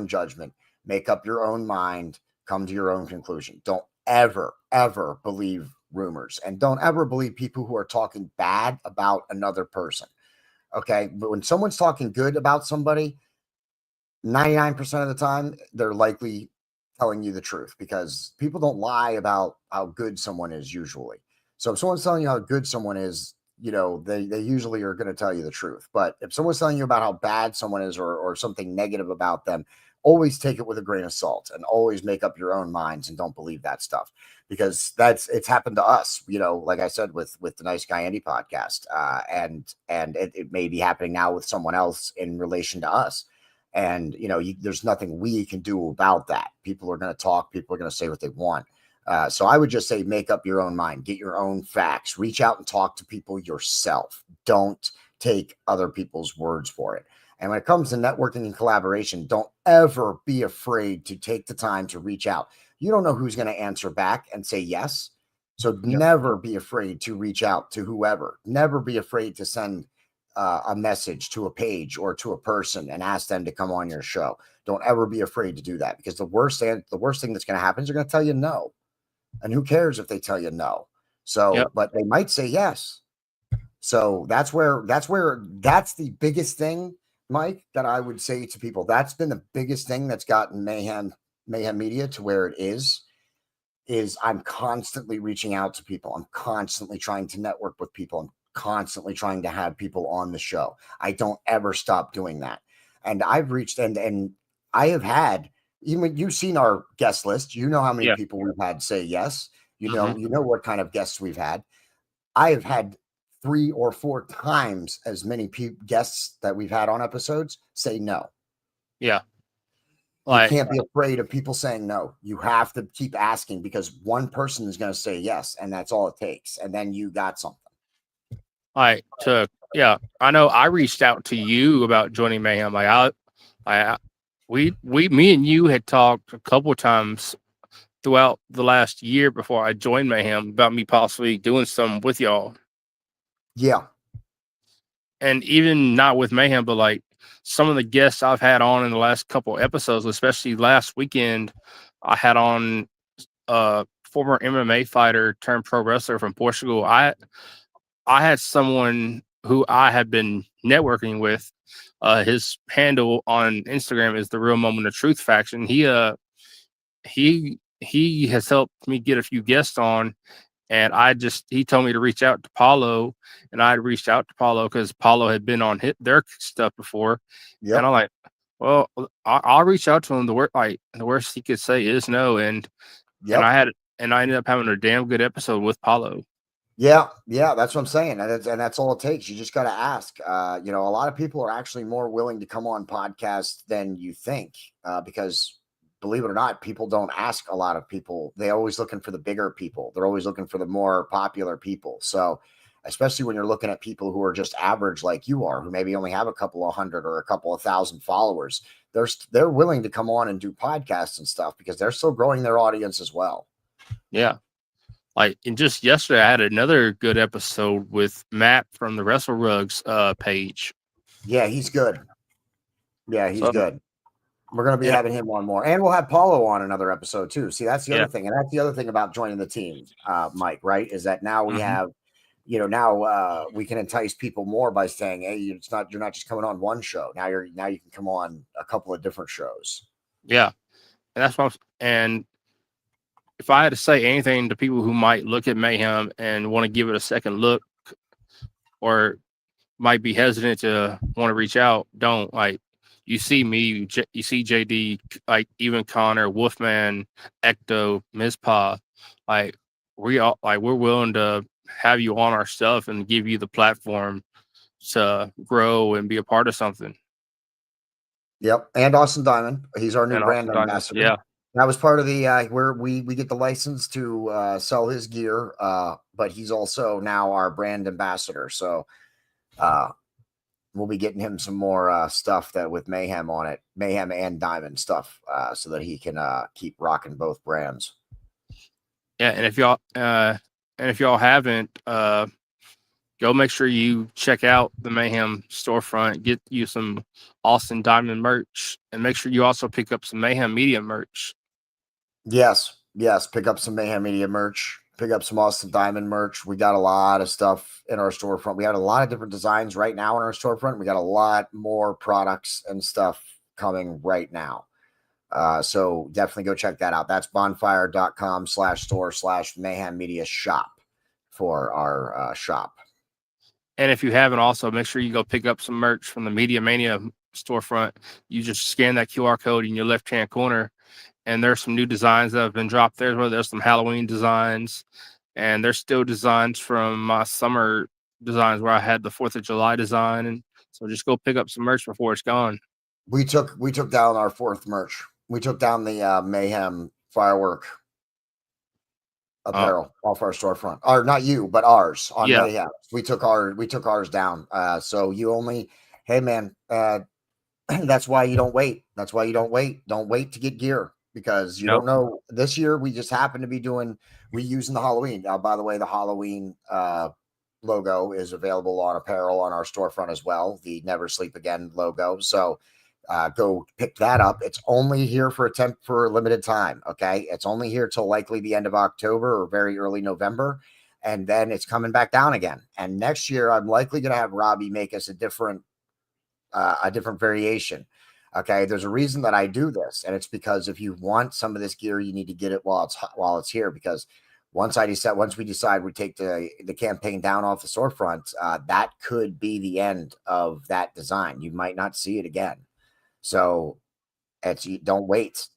Speaker 2: judgment, make up your own mind, come to your own conclusion. Don't ever believe rumors, and don't ever believe people who are talking bad about another person. Okay. But when someone's talking good about somebody, 99% of the time, they're likely telling you the truth, because people don't lie about how good someone is usually. So if someone's telling you how good someone is, they usually are going to tell you the truth. But if someone's telling you about how bad someone is or something negative about them, always take it with a grain of salt and always make up your own minds and don't believe that stuff, because it's happened to us, like I said, with the Nice Guy Andy podcast, and it may be happening now with someone else in relation to us. And, there's nothing we can do about that. People are going to talk. People are going to say what they want. So I would just say, make up your own mind, get your own facts, reach out and talk to people yourself. Don't take other people's words for it. And when it comes to networking and collaboration, don't ever be afraid to take the time to reach out. You don't know who's going to answer back and say yes. So never be afraid to reach out to whoever. Never be afraid to send a message to a page or to a person and ask them to come on your show. Don't ever be afraid to do that, because the worst thing that's going to happen is they're going to tell you no. And who cares if they tell you no? So, but they might say yes. So that's the biggest thing, Mike, that I would say to people. That's been the biggest thing that's gotten Mayhem Media to where it is I'm constantly reaching out to people. I'm constantly trying to network with people. I'm constantly trying to have people on the show. I don't ever stop doing that. And I've reached and I have had, even you've seen our guest list. You know how many people we've had say yes. You know what kind of guests we've had. I have had 3 or 4 times as many guests that we've had on episodes say no.
Speaker 1: Yeah.
Speaker 2: You
Speaker 1: Like,
Speaker 2: can't be afraid of people saying no. You have to keep asking, because one person is going to say yes, and that's all it takes. And then you got something.
Speaker 1: yeah, I know I reached out to you about joining Mayhem. Me and you had talked a couple of times throughout the last year before I joined Mayhem about me possibly doing some with y'all.
Speaker 2: Yeah.
Speaker 1: And even not with Mayhem, but like some of the guests I've had on in the last couple episodes, especially last weekend, I had on a former MMA fighter turned pro wrestler from Portugal. I had someone who I had been networking with. His handle on Instagram is the Real Moment of Truth Faction. He has helped me get a few guests on, and he told me to reach out to Paulo, and I reached out to Paulo because Paulo had been on their stuff before, and
Speaker 2: Yep.
Speaker 1: I'm like, well, I'll reach out to him. The worst he could say is no, and
Speaker 2: Yep.
Speaker 1: I ended up having a damn good episode with Paulo.
Speaker 2: Yeah, that's what I'm saying, and that's all it takes. You just got to ask. A lot of people are actually more willing to come on podcasts than you think, because believe it or not, people don't ask a lot of people. They're always looking for the bigger people. They're always looking for the more popular people. So, especially when you're looking at people who are just average like you are, who maybe only have a couple of hundred or a couple of thousand followers, they're willing to come on and do podcasts and stuff because they're still growing their audience as well.
Speaker 1: Yeah. And just yesterday, I had another good episode with Matt from the Wrestle Rugs page.
Speaker 2: Yeah, he's good. Yeah, he's good. We're going to be
Speaker 1: Yeah.
Speaker 2: having him on more, and we'll have Paulo on another episode too. See, that's the
Speaker 1: Yeah.
Speaker 2: other thing, and that's the other thing about joining the team, Mike. Right? Is that now we
Speaker 1: Mhm.
Speaker 2: have, now we can entice people more by saying, "Hey, you're not just coming on one show. Now you can come on a couple of different shows."
Speaker 1: Yeah, and that's what. And if I had to say anything to people who might look at Mayhem and want to give it a second look, or might be hesitant to want to reach out, don't. You see me, you see JD, like even Connor, Wolfman, Ecto, Mizpah, we're willing to have you on our stuff and give you the platform to grow and be a part of something.
Speaker 2: Yep, and Austin Diamond, he's our new
Speaker 1: And
Speaker 2: brand
Speaker 1: Austin Diamond,
Speaker 2: ambassador.
Speaker 1: yeah.
Speaker 2: That was part of the where we get the license to sell his gear, but he's also now our brand ambassador. So we'll be getting him some more stuff that with Mayhem on it, Mayhem and Diamond stuff, so that he can keep rocking both brands.
Speaker 1: Yeah, and if y'all haven't, go make sure you check out the Mayhem storefront, get you some Austin Diamond merch, and make sure you also pick up some Mayhem Media merch.
Speaker 2: Yes, pick up some Mayhem Media merch, pick up some Austin Diamond merch. We got a lot of stuff in our storefront. We have a lot of different designs right now in our storefront. We got a lot more products and stuff coming right now. So definitely go check that out. That's bonfire.com/store/Mayhem Media shop for our shop.
Speaker 1: And if you haven't, also make sure you go pick up some merch from the Media Mania storefront. You just scan that QR code in your left-hand corner, and there's some new designs that have been dropped there. Well, there's some Halloween designs, and there's still designs from my summer designs where I had the 4th of July design. And so just go pick up some merch before it's gone.
Speaker 2: We took down our 4th merch. We took down the Mayhem firework apparel off our storefront. Or not you, but ours on Mayhem. We took ours down. So you only, hey man, that's why you don't wait. That's why you don't wait. Don't wait to get gear, because you don't know. This year we just happen to be reusing the Halloween. By the way, the Halloween logo is available on apparel on our storefront as well. The Never Sleep Again logo. So go pick that up. It's only here for a limited time. Okay. It's only here till likely the end of October or very early November. And then it's coming back down again. And next year, I'm likely going to have Robbie make us a different variation. Okay. There's a reason that I do this. And it's because if you want some of this gear, you need to get it while it's here, because once we decide we take the campaign down off the storefront, that could be the end of that design. You might not see it again. So don't wait,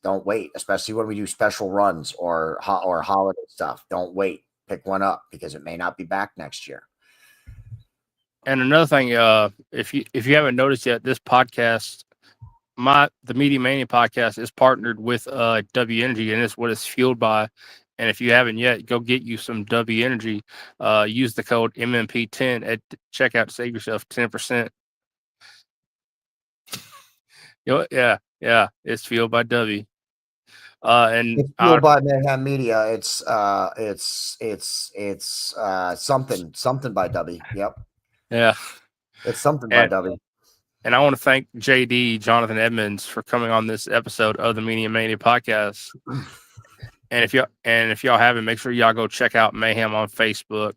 Speaker 2: especially when we do special runs or holiday stuff. Don't wait, pick one up, because it may not be back next year.
Speaker 1: And another thing, if you haven't noticed yet, this podcast, the Media Mania podcast is partnered with W Energy, and it's what it's fueled by. And if you haven't yet, go get you some W Energy. Use the code MMP10 at checkout to save yourself 10%. Yeah, it's fueled by W. And
Speaker 2: It's fueled by Mayhem Media. It's something by W. Yep.
Speaker 1: Yeah.
Speaker 2: It's something by W.
Speaker 1: And I want to thank JD, Johnathan Edmonds, for coming on this episode of the Media Mania podcast. And if y'all haven't, make sure y'all go check out Mayhem on Facebook.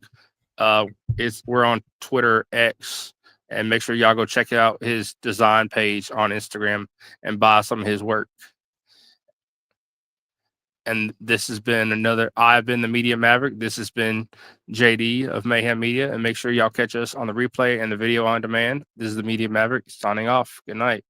Speaker 1: We're on Twitter, X, and make sure y'all go check out his design page on Instagram and buy some of his work. And this has been I've been the Media Maverick. This has been JD of Mayhem Media. And make sure y'all catch us on the replay and the video on demand. This is the Media Maverick signing off. Good night.